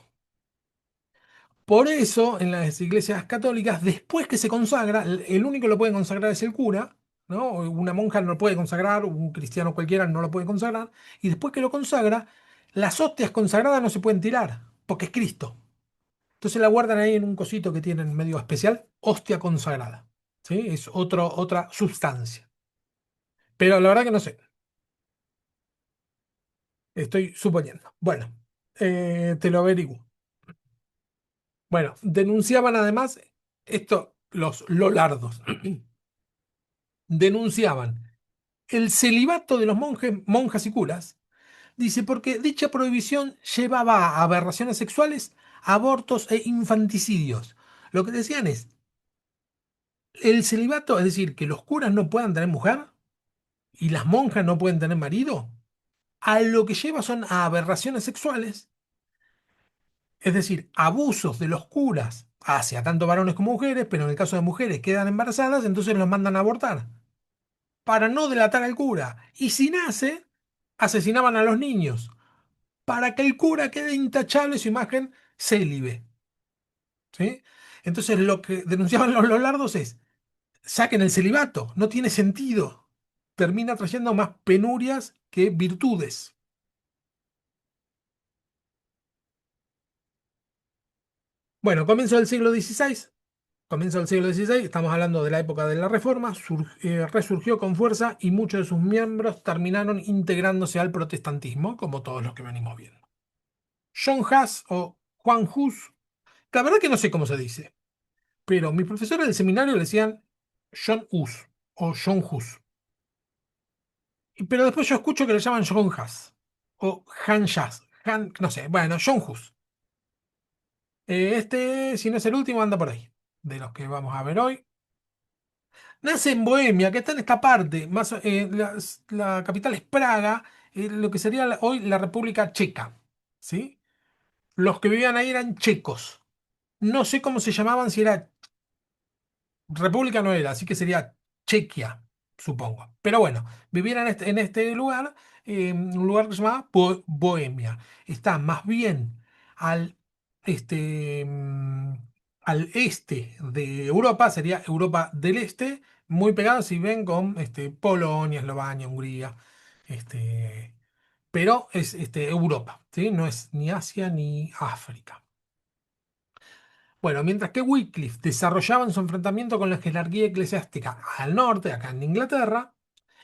Speaker 1: Por eso, en las iglesias católicas, después que se consagra, el único que lo puede consagrar es el cura, ¿no? Una monja no lo puede consagrar, un cristiano cualquiera no lo puede consagrar. Y después que lo consagra, las hostias consagradas no se pueden tirar, porque es Cristo. Entonces la guardan ahí en un cosito que tienen medio especial, hostia consagrada. ¿Sí? Es otra sustancia. Pero la verdad que no sé, estoy suponiendo. Bueno, te lo averiguo. Bueno, denunciaban además, los lolardos, denunciaban el celibato de los monjas y curas, dice, porque dicha prohibición llevaba a aberraciones sexuales, abortos e infanticidios. Lo que decían es, el celibato, es decir, que los curas no puedan tener mujer, y las monjas no pueden tener marido, a lo que lleva son a aberraciones sexuales, es decir, abusos de los curas hacia tanto varones como mujeres, pero en el caso de mujeres quedan embarazadas, entonces los mandan a abortar para no delatar al cura. Y si nace, asesinaban a los niños para que el cura quede intachable su imagen célibe. ¿Sí? Entonces lo que denunciaban los lollardos es, saquen el celibato, no tiene sentido. Termina trayendo más penurias que virtudes. Bueno, comienzo del siglo XVI, estamos hablando de la época de la Reforma, resurgió con fuerza y muchos de sus miembros terminaron integrándose al protestantismo, como todos los que venimos viendo. John Hus o Juan Hus. La verdad que no sé cómo se dice, pero mis profesores del seminario le decían John Hus o John Hus. Pero después yo escucho que le llaman John Hus o Han Hus. No sé, bueno, John Hus. Si no es el último, anda por ahí, de los que vamos a ver hoy. Nace en Bohemia, que está en esta parte, la capital es Praga, lo que sería hoy la República Checa, ¿sí? Los que vivían ahí eran checos. No sé cómo se llamaban, si era República no era, así que sería Chequia, supongo. Pero bueno, vivían en este lugar, un lugar que se llama Bohemia. Está más bien al, este, mm, al este de Europa, sería Europa del Este, muy pegado, si ven, con Polonia, Eslovenia, Hungría. Este, pero es Europa, ¿sí? No es ni Asia ni África. Bueno, mientras que Wycliffe desarrollaba en su enfrentamiento con la jerarquía eclesiástica al norte, acá en Inglaterra,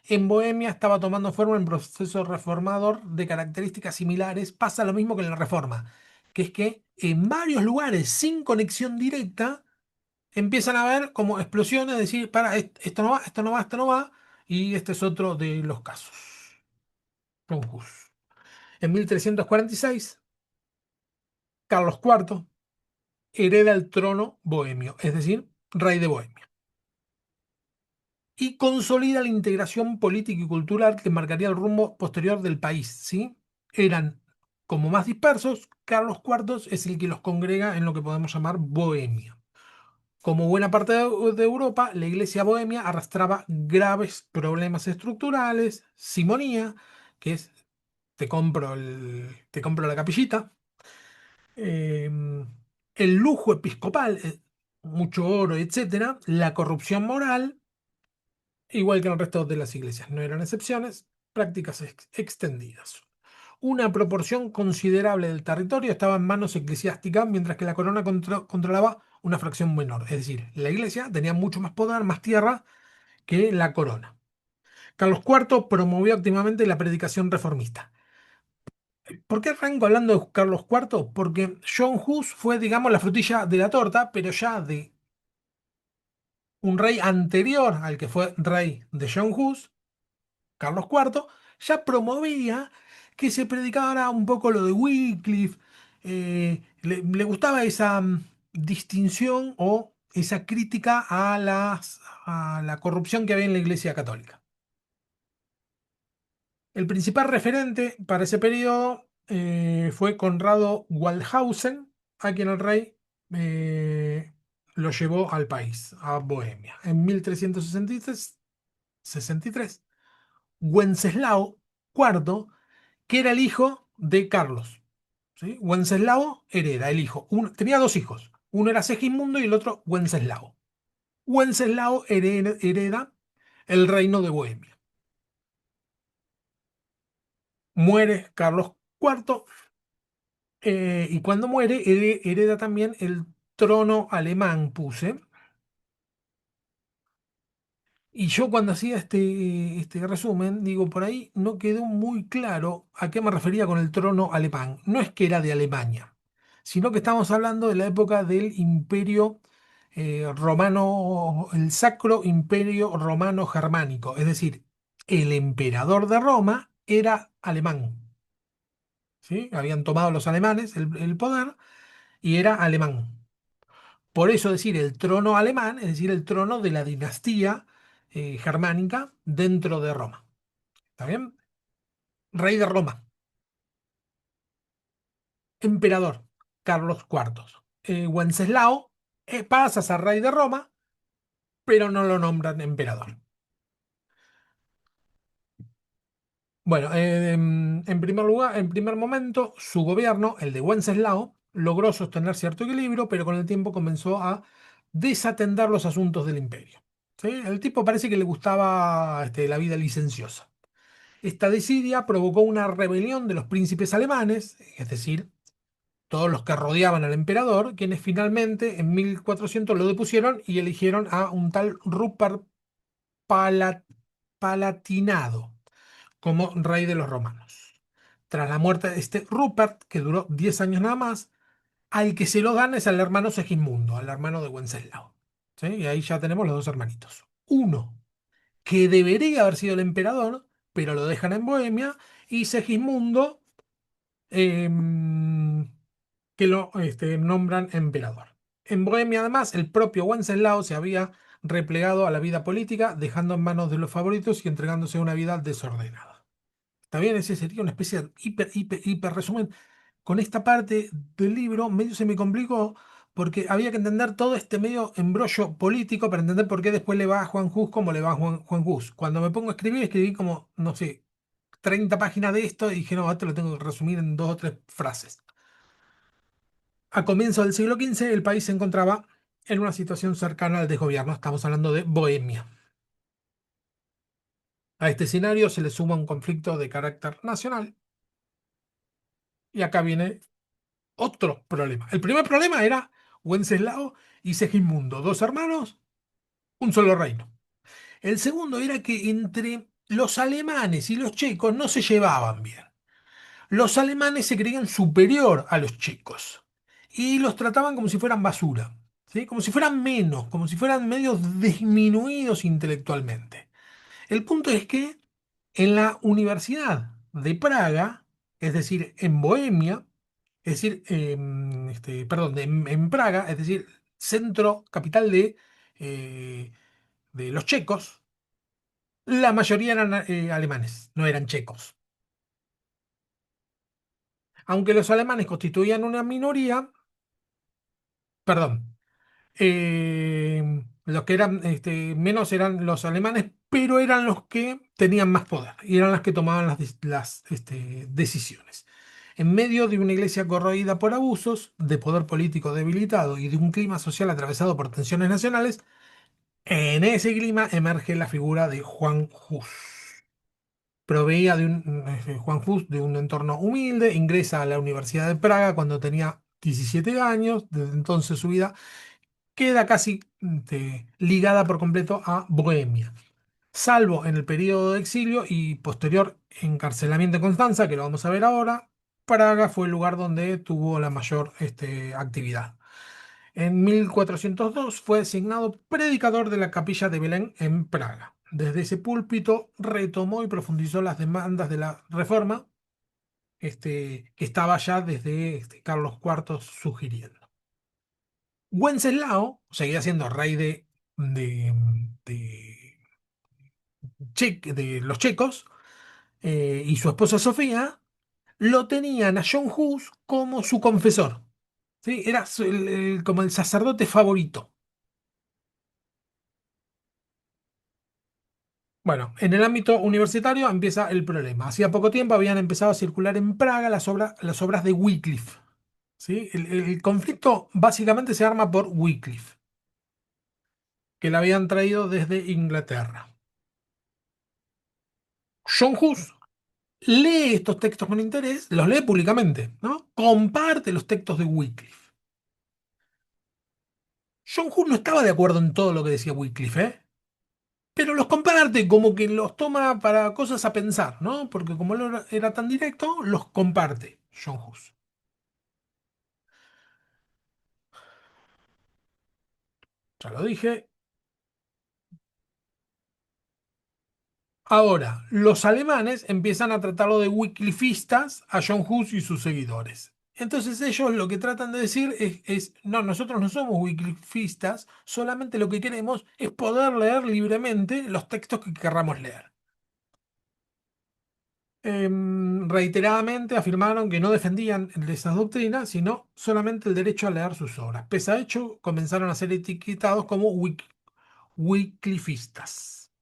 Speaker 1: en Bohemia estaba tomando forma un proceso reformador de características similares. Pasa lo mismo que en la Reforma, que es que en varios lugares sin conexión directa empiezan a haber como explosiones, decir, para, esto no va, esto no va, esto no va, y este es otro de los casos. John Hus. En 1346, Carlos IV hereda el trono bohemio, es decir, rey de Bohemia, y consolida la integración política y cultural que marcaría el rumbo posterior del país, ¿sí? Eran como más dispersos, Carlos IV es el que los congrega en lo que podemos llamar Bohemia. Como buena parte de Europa, la iglesia bohemia arrastraba graves problemas estructurales, simonía, que es te compro la capillita, el lujo episcopal, mucho oro, etcétera, la corrupción moral, igual que en el resto de las iglesias, no eran excepciones, prácticas extendidas. Una proporción considerable del territorio estaba en manos eclesiásticas, mientras que la corona controlaba una fracción menor. Es decir, la iglesia tenía mucho más poder, más tierra que la corona. Carlos IV promovió activamente la predicación reformista. ¿Por qué arranco hablando de Carlos IV? Porque John Hus fue, digamos, la frutilla de la torta, pero ya de un rey anterior al que fue rey de John Hus, Carlos IV, ya promovía que se predicara un poco lo de Wycliffe, le gustaba esa distinción o esa crítica a la corrupción que había en la Iglesia Católica. El principal referente para ese periodo fue Conrado Waldhausen, a quien el rey eh, lo llevó al país, a Bohemia. En 1363, Wenceslao IV, que era el hijo de Carlos, ¿sí? Wenceslao hereda el hijo. Tenía dos hijos. Uno era Segismundo y el otro Wenceslao. Wenceslao hereda el reino de Bohemia. Muere Carlos IV, y cuando muere hereda también el trono alemán, puse. Y yo cuando hacía este resumen, digo, por ahí no quedó muy claro a qué me refería con el trono alemán. No es que era de Alemania, sino que estamos hablando de la época del Imperio Romano, el Sacro Imperio Romano Germánico. Es decir, el emperador de Roma era alemán, ¿sí? Habían tomado los alemanes el poder y era alemán. Por eso decir el trono alemán, es decir, el trono de la dinastía germánica dentro de Roma. ¿Está bien? Rey de Roma, emperador, Carlos IV. Wenceslao pasa a ser rey de Roma, pero no lo nombran emperador. Bueno, en primer lugar, en primer momento, su gobierno, el de Wenceslao, logró sostener cierto equilibrio, pero con el tiempo comenzó a desatender los asuntos del imperio. ¿Sí? El tipo parece que le gustaba la vida licenciosa. Esta desidia provocó una rebelión de los príncipes alemanes, es decir, todos los que rodeaban al emperador, quienes finalmente en 1400 lo depusieron y eligieron a un tal Rupert Pala- Palatinado como rey de los romanos. tras la muerte de este Rupert, que duró 10 años nada más, al que se lo dan es al hermano Segismundo, al hermano de Wenceslao. ¿Sí? Y ahí ya tenemos los dos hermanitos. Uno, que debería haber sido el emperador, pero lo dejan en Bohemia, y Segismundo, em, que lo nombran emperador. En Bohemia, además, el propio Wenceslao se había replegado a la vida política, dejando en manos de los favoritos y entregándose a una vida desordenada. ¿Está bien? Ese sería una especie de hiper resumen. Con esta parte del libro medio se me complicó porque había que entender todo este medio embrollo político para entender por qué después le va a Juan Hus como le va a Juan Hus. Cuando me pongo a escribir, escribí como, no sé, 30 páginas de esto y dije, no, esto lo tengo que resumir en dos o tres frases. A comienzos del siglo XV, el país se encontraba en una situación cercana al desgobierno. Estamos hablando de Bohemia. A este escenario se le suma un conflicto de carácter nacional. Y acá viene otro problema. El primer problema era Wenceslao y Segismundo, dos hermanos, un solo reino. El segundo era que entre los alemanes y los checos no se llevaban bien. Los alemanes se creían superior a los checos y los trataban como si fueran basura, ¿sí? Como si fueran menos, como si fueran medios disminuidos intelectualmente. El punto es que en la Universidad de Praga, es decir, en Bohemia, es decir, perdón, en Praga, es decir, centro, capital eh, de los checos, la mayoría eran alemanes, no eran checos. Aunque los alemanes constituían una minoría, perdón, los que eran menos eran los alemanes, pero eran los que tenían más poder y eran los que tomaban las decisiones. En medio de una iglesia corroída por abusos, de poder político debilitado y de un clima social atravesado por tensiones nacionales, en ese clima emerge la figura de Juan Hus. Proveía de Juan Hus de un entorno humilde, ingresa a la Universidad de Praga cuando tenía 17 años, desde entonces su vida queda casi ligada por completo a Bohemia, salvo en el periodo de exilio y posterior encarcelamiento en Constanza, que lo vamos a ver ahora. Praga fue el lugar donde tuvo la mayor actividad. En 1402 fue designado predicador de la capilla de Belén en Praga. Desde ese púlpito retomó y profundizó las demandas de la reforma, que estaba ya desde Carlos IV sugiriendo. Wenceslao seguía siendo rey de, de, de los checos, y su esposa Sofía lo tenían a John Hus como su confesor. ¿Sí? Era como el sacerdote favorito. Bueno, en el ámbito universitario empieza el problema. Hacía poco tiempo habían empezado a circular en Praga las obras de Wycliffe. ¿Sí? El conflicto básicamente se arma por Wycliffe, que la habían traído desde Inglaterra. John Hus lee estos textos con interés, los lee públicamente, ¿no? Comparte los textos de Wycliffe. John Hus no estaba de acuerdo en todo lo que decía Wycliffe, ¿eh? Pero los comparte, como que los toma para cosas a pensar, ¿no? Porque como él era tan directo, los comparte John Hus. Ya lo dije. Ahora, los alemanes empiezan a tratarlo de wyclifistas a John Hus y sus seguidores. Entonces ellos lo que tratan de decir no, nosotros no somos wyclifistas, solamente lo que queremos es poder leer libremente los textos que querramos leer. Reiteradamente afirmaron que no defendían esas doctrinas, sino solamente el derecho a leer sus obras. Pese a ello, comenzaron a ser etiquetados como wyclifistas.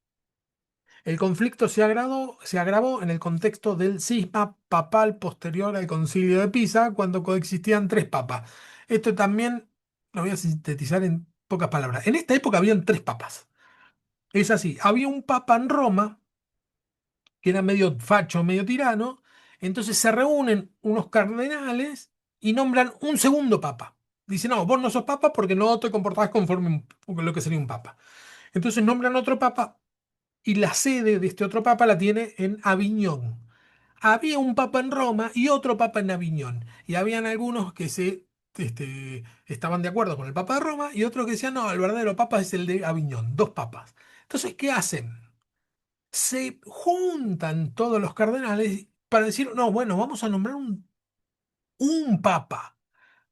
Speaker 1: El conflicto se agravó en el contexto del cisma papal posterior al Concilio de Pisa, cuando coexistían tres papas. Esto también lo voy a sintetizar en pocas palabras. En esta época habían tres papas. Es así, había un papa en Roma, que era medio facho, medio tirano, entonces se reúnen unos cardenales y nombran un segundo papa. Dicen, no, vos no sos papa porque no te comportás conforme a lo que sería un papa. Entonces nombran otro papa y la sede de este otro papa la tiene en Aviñón. había un papa en Roma y otro papa en Aviñón. Y habían algunos que estaban de acuerdo con el papa de Roma y otros que decían, no, el verdadero papa es el de Aviñón, dos papas. Entonces, ¿qué hacen? Se juntan todos los cardenales para decir, no, bueno, vamos a nombrar un papa.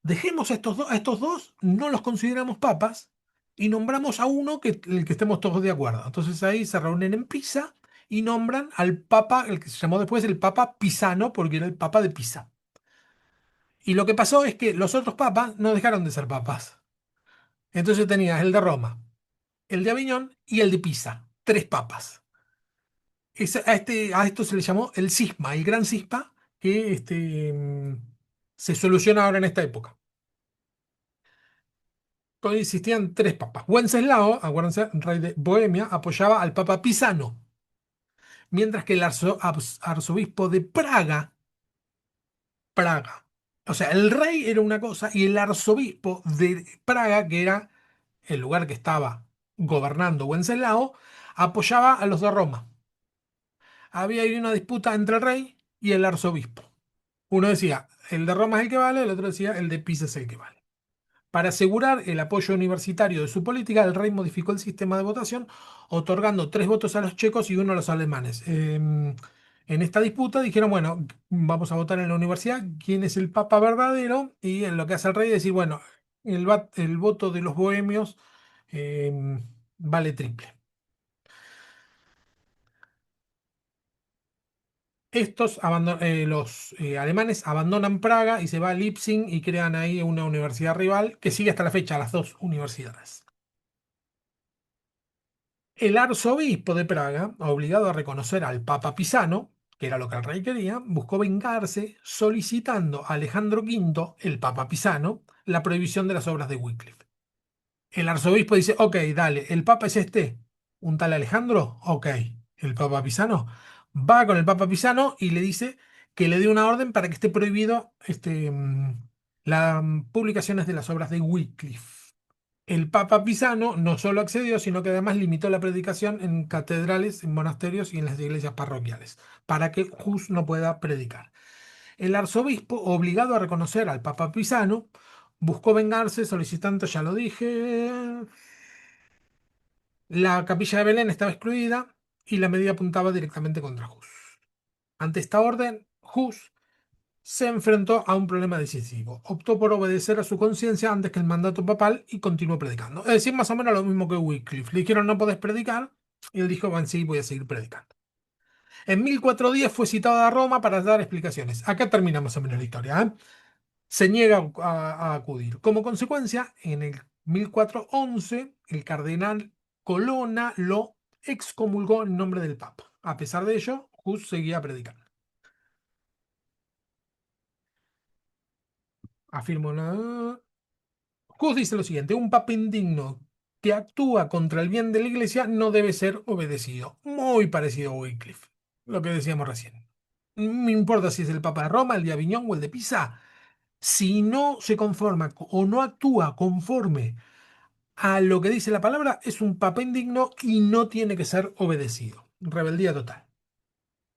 Speaker 1: Dejemos a estos dos, no los consideramos papas y nombramos a uno que, el que estemos todos de acuerdo. Entonces ahí se reúnen en Pisa y nombran al papa, el que se llamó después el papa Pisano, porque era el papa de Pisa. Y lo que pasó es que los otros papas no dejaron de ser papas. Entonces tenías el de Roma, el de Aviñón y el de Pisa. Tres papas. A esto se le llamó el cisma, el gran cisma, que se soluciona ahora en esta época. Existían tres papas. Wenceslao, acuérdense, rey de Bohemia, apoyaba al papa Pisano, mientras que el arzobispo de Praga, o sea, el rey era una cosa y el arzobispo de Praga, que era el lugar que estaba gobernando Wenceslao, apoyaba a los de Roma. Había ahí una disputa entre el rey y el arzobispo. Uno decía, el de Roma es el que vale, el otro decía, el de Pisa es el que vale. Para asegurar el apoyo universitario de su política, el rey modificó el sistema de votación, otorgando 3 votos a los checos y uno a los alemanes. En esta disputa dijeron, bueno, vamos a votar en la universidad quién es el papa verdadero, y en lo que hace el rey es decir, bueno, el voto de los bohemios vale triple. Los alemanes abandonan Praga y se va a Leipzig y crean ahí una universidad rival que sigue hasta la fecha, las dos universidades. El arzobispo de Praga, obligado a reconocer al Papa Pisano, que era lo que el rey quería, buscó vengarse solicitando a Alejandro V, el Papa Pisano, la prohibición de las obras de Wycliffe. El arzobispo dice, ok, dale, el Papa es este, un tal Alejandro, ok, el Papa Pisano. Va con el Papa Pisano y le dice que le dé una orden para que esté prohibido las publicaciones de las obras de Wycliffe. El Papa Pisano no solo accedió, sino que además limitó la predicación en catedrales, en monasterios y en las iglesias parroquiales, para que Hus no pueda predicar. El arzobispo, obligado a reconocer al Papa Pisano, buscó vengarse solicitando, ya lo dije, la capilla de Belén estaba excluida y la medida apuntaba directamente contra Hus. Ante esta orden, Hus se enfrentó a un problema decisivo. Optó por obedecer a su conciencia antes que el mandato papal y continuó predicando. Es decir, más o menos lo mismo que Wycliffe. Le dijeron no podés predicar y él dijo, bueno, sí, voy a seguir predicando. En 1410 fue citado a Roma para dar explicaciones. Acá termina más o menos la historia, ¿eh? Se niega a acudir. Como consecuencia, en el 1411, el cardenal Colonna lo excomulgó en nombre del Papa. A pesar de ello, Hus seguía predicando. Afirmo nada. Hus dice lo siguiente: un papa indigno que actúa contra el bien de la iglesia no debe ser obedecido. Muy parecido a Wycliffe, lo que decíamos recién. No importa si es el papa de Roma, el de Aviñón o el de Pisa. Si no se conforma o no actúa conforme a lo que dice la palabra, es un papa indigno y no tiene que ser obedecido. Rebeldía total.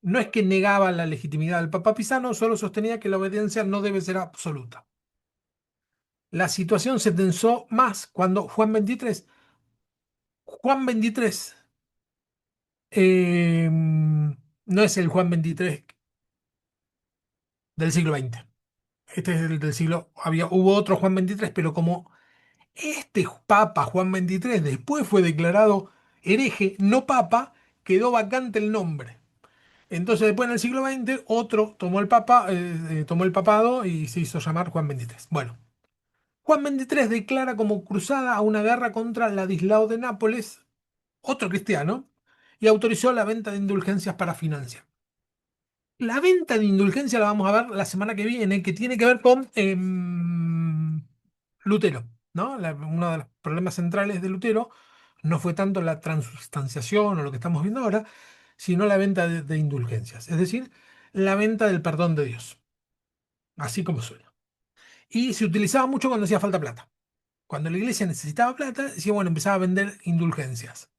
Speaker 1: No es que negaba la legitimidad del papa Pisano, solo sostenía que la obediencia no debe ser absoluta. La situación se tensó más cuando Juan XXIII no es el Juan XXIII del siglo XX. Este es el del siglo. Hubo otro Juan XXIII, pero como este Papa Juan XXIII después fue declarado hereje, no papa, quedó vacante el nombre. Entonces, después en el siglo XX, otro tomó el papado y se hizo llamar Juan XXIII. Bueno, Juan XXIII declara como cruzada a una guerra contra Ladislao de Nápoles, otro cristiano, y autorizó la venta de indulgencias para financiar. La venta de indulgencia la vamos a ver la semana que viene, que tiene que ver con Lutero, ¿no? Uno de los problemas centrales de Lutero no fue tanto la transubstanciación o lo que estamos viendo ahora, sino la venta de indulgencias, es decir, la venta del perdón de Dios, así como suena. Y se utilizaba mucho cuando hacía falta plata. Cuando la iglesia necesitaba plata, decía, bueno, empezaba a vender indulgencias.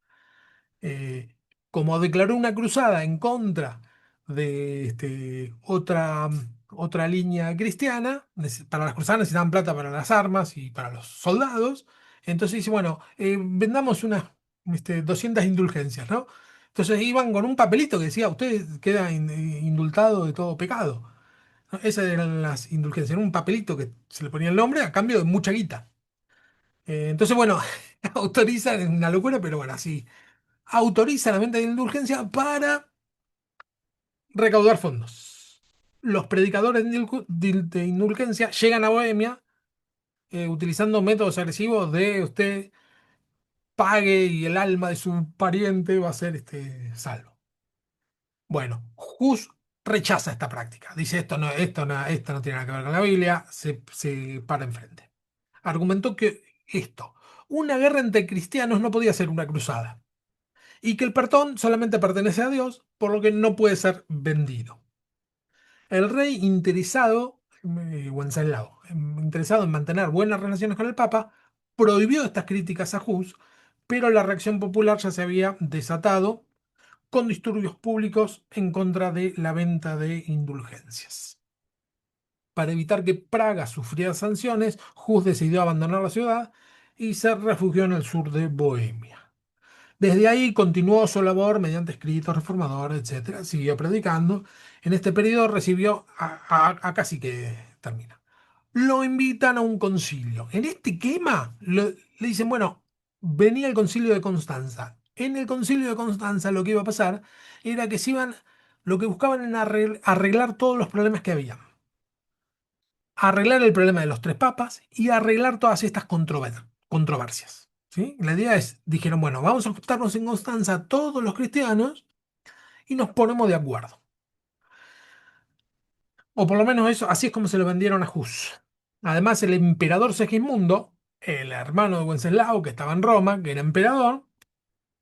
Speaker 1: Eh, Como declaró una cruzada en contra de otra línea cristiana. Para las cruzadas necesitaban plata para las armas y para los soldados. Entonces dice, bueno, vendamos unas 200 indulgencias, ¿no? Entonces iban con un papelito que decía, usted queda indultado de todo pecado, ¿no? Esas eran las indulgencias, era un papelito que se le ponía el nombre a cambio de mucha guita. Entonces, bueno, autorizan, es una locura, pero bueno, así, autorizan la venta de indulgencia para recaudar fondos. Los predicadores de indulgencia llegan a Bohemia utilizando métodos agresivos de usted pague y el alma de su pariente va a ser salvo. Bueno, Hus rechaza esta práctica. Dice esto no tiene nada que ver con la Biblia, se para enfrente. Argumentó que una guerra entre cristianos no podía ser una cruzada y que el perdón solamente pertenece a Dios, por lo que no puede ser vendido. El rey Wenceslao, interesado en mantener buenas relaciones con el Papa, prohibió estas críticas a Hus, pero la reacción popular ya se había desatado con disturbios públicos en contra de la venta de indulgencias. Para evitar que Praga sufriera sanciones, Hus decidió abandonar la ciudad y se refugió en el sur de Bohemia. Desde ahí continuó su labor mediante escritos reformadores, etcétera. Siguió predicando. En este periodo recibió, acá sí que termina. Lo invitan a un concilio. En este clima le dicen, bueno, venía el concilio de Constanza. En el concilio de Constanza lo que iba a pasar era que lo que buscaban era arreglar todos los problemas que había. Arreglar el problema de los tres papas y arreglar todas estas controversias. ¿Sí? La idea es, dijeron, bueno, vamos a juntarnos en Constanza todos los cristianos y nos ponemos de acuerdo. O por lo menos eso, así es como se lo vendieron a Hus. Además, el emperador Segismundo, el hermano de Wenceslao, que estaba en Roma, que era emperador,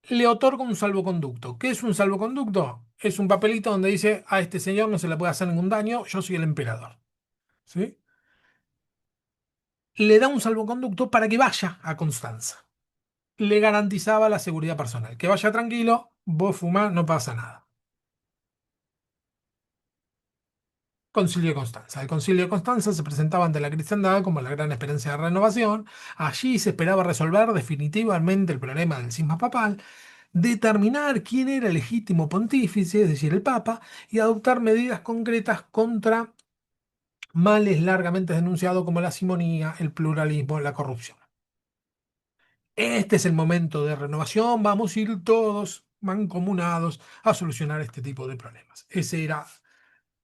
Speaker 1: le otorga un salvoconducto. ¿Qué es un salvoconducto? Es un papelito donde dice, a este señor no se le puede hacer ningún daño, yo soy el emperador. ¿Sí? Le da un salvoconducto para que vaya a Constanza. Le garantizaba la seguridad personal. Que vaya tranquilo, vos fumás, no pasa nada. Concilio de Constanza. El Concilio de Constanza se presentaba ante la cristiandad como la gran esperanza de renovación. Allí se esperaba resolver definitivamente el problema del cisma papal, determinar quién era el legítimo pontífice, es decir, el Papa, y adoptar medidas concretas contra males largamente denunciados como la simonía, el pluralismo, la corrupción. Este es el momento de renovación, vamos a ir todos mancomunados a solucionar este tipo de problemas. Esa era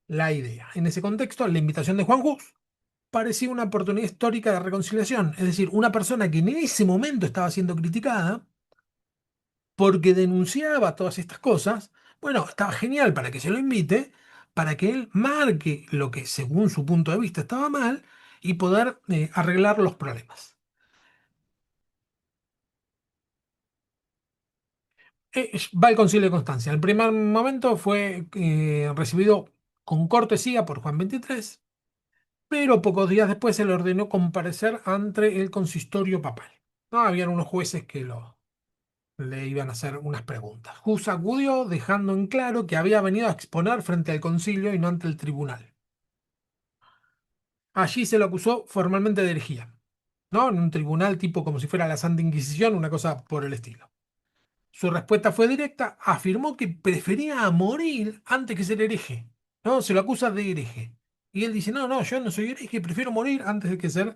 Speaker 1: la idea. En ese contexto, la invitación de Juan Hus parecía una oportunidad histórica de reconciliación, es decir, una persona que en ese momento estaba siendo criticada porque denunciaba todas estas cosas, bueno, estaba genial para que se lo invite, para que él marque lo que según su punto de vista estaba mal y poder arreglar los problemas. Va al Concilio de Constancia. En el primer momento fue recibido con cortesía por Juan XXIII, pero pocos días después se le ordenó comparecer ante el consistorio papal. No, habían unos jueces que le iban a hacer unas preguntas. Hus acudió dejando en claro que había venido a exponer frente al concilio y no ante el tribunal. Allí se lo acusó formalmente de herejía, ¿no? En un tribunal tipo como si fuera la Santa Inquisición, una cosa por el estilo. Su respuesta fue directa, afirmó que prefería morir antes que ser hereje, ¿no? Se lo acusa de hereje. Y él dice, no, no, yo no soy hereje, prefiero morir antes de que ser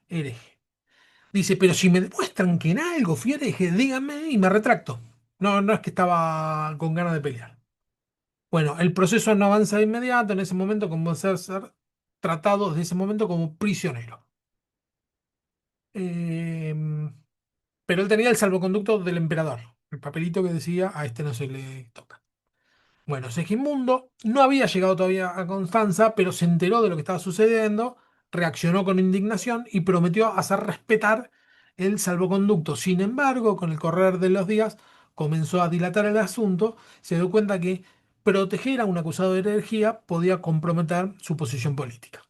Speaker 1: hereje. Dice, pero si me demuestran que en algo fui hereje, díganme y me retracto. No, no es que estaba con ganas de pelear. Bueno, el proceso no avanza de inmediato, en ese momento comenzó a ser tratado desde ese momento como prisionero. Em, pero él tenía el salvoconducto del emperador, el papelito que decía, a este no se le toca. Bueno, Segismundo no había llegado todavía a Constanza, pero se enteró de lo que estaba sucediendo, reaccionó con indignación y prometió hacer respetar el salvoconducto. Sin embargo, con el correr de los días, comenzó a dilatar el asunto, se dio cuenta que proteger a un acusado de herejía podía comprometer su posición política.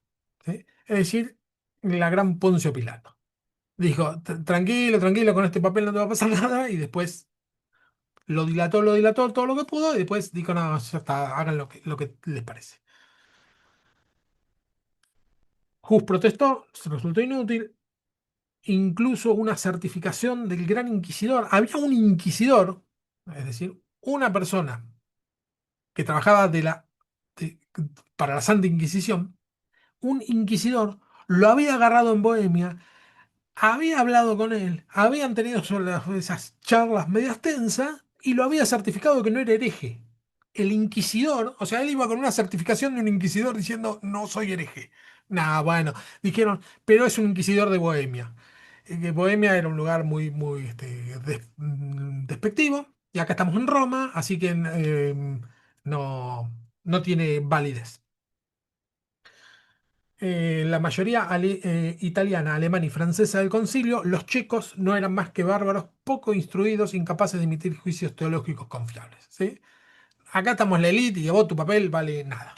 Speaker 1: ¿Sí? Es decir, la gran Poncio Pilato. Dijo, tranquilo, tranquilo, con este papel no te va a pasar nada, y después lo dilató todo lo que pudo y después dijo, no, ya está, hagan lo que les parece. Hus protestó, se resultó inútil, incluso una certificación del gran inquisidor. Había un inquisidor, es decir, una persona que trabajaba de- para la Santa Inquisición, un inquisidor lo había agarrado en Bohemia, había hablado con él, habían tenido esas charlas medias tensas y lo había certificado que no era hereje. El inquisidor, o sea, él iba con una certificación de un inquisidor diciendo no soy hereje. Nah, bueno, dijeron, pero es un inquisidor de Bohemia. Que Bohemia era un lugar muy, muy despectivo, y acá estamos en Roma, así que no, no tiene validez. La mayoría italiana, alemana y francesa del concilio, los checos no eran más que bárbaros poco instruidos, incapaces de emitir juicios teológicos confiables. ¿Sí? Acá estamos la élite y vos tu papel vale nada.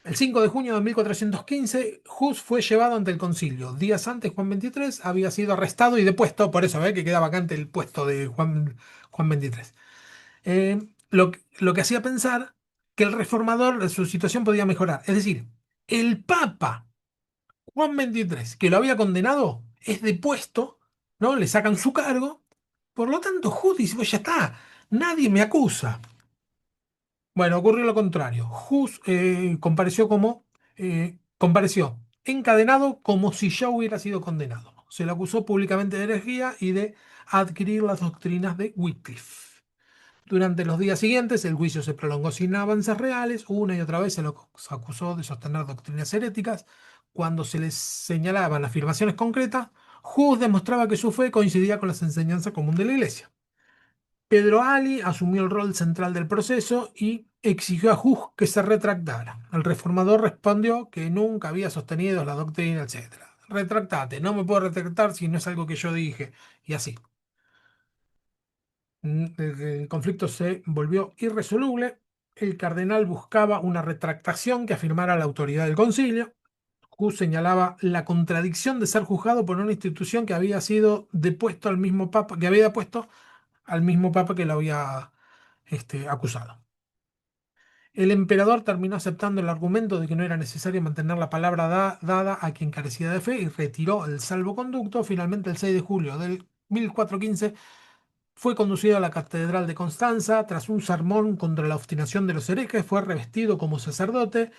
Speaker 1: El 5 de junio de 1415, Hus fue llevado ante el concilio. Días antes, Juan XXIII había sido arrestado y depuesto, por eso ve que queda vacante el puesto de Juan XXIII. Lo que hacía pensar que el reformador, su situación podía mejorar. Es decir, el Papa Juan XXIII, que lo había condenado, es depuesto, ¿no? Le sacan su cargo. Por lo tanto, Hus dice, pues ya está, nadie me acusa. Bueno, ocurrió lo contrario. Hus compareció encadenado como si ya hubiera sido condenado. Se le acusó públicamente de herejía y de adquirir las doctrinas de Wycliffe. Durante los días siguientes, el juicio se prolongó sin avances reales. Una y otra vez se lo acusó de sostener doctrinas heréticas. Cuando se les señalaban afirmaciones concretas, Hus demostraba que su fe coincidía con las enseñanzas comunes de la Iglesia. Pedro Ali asumió el rol central del proceso y exigió a Hus que se retractara. El reformador respondió que nunca había sostenido la doctrina, etc. Retractate, no me puedo retractar si no es algo que yo dije. Y así. El conflicto se volvió irresoluble. El cardenal buscaba una retractación que afirmara la autoridad del concilio. Hus señalaba la contradicción de ser juzgado por una institución que había sido depuesto al mismo papa, que había depuesto al mismo papa que lo había acusado. El emperador terminó aceptando el argumento de que no era necesario mantener la palabra dada a quien carecía de fe y retiró el salvoconducto. Finalmente, el 6 de julio del 1415, fue conducido a la Catedral de Constanza. Tras un sermón contra la obstinación de los herejes, fue revestido como sacerdote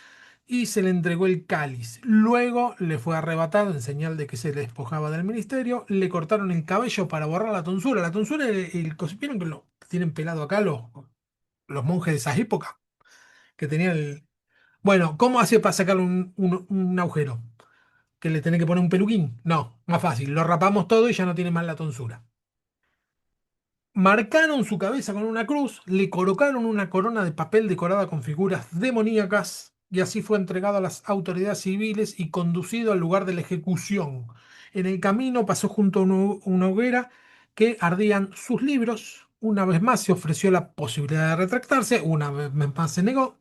Speaker 1: y se le entregó el cáliz. Luego le fue arrebatado en señal de que se le despojaba del ministerio. Le cortaron el cabello para borrar la tonsura. La tonsura, ¿vieron que lo tienen pelado acá los monjes de esa época? Que tenían el... Bueno, ¿cómo hace para sacar un agujero? ¿Que le tenés que poner un peluquín? No, más fácil. Lo rapamos todo y ya no tiene más la tonsura. Marcaron su cabeza con una cruz, le colocaron una corona de papel decorada con figuras demoníacas y así fue entregado a las autoridades civiles y conducido al lugar de la ejecución. En el camino pasó junto a una hoguera que ardían sus libros. Una vez más se ofreció la posibilidad de retractarse, una vez más se negó.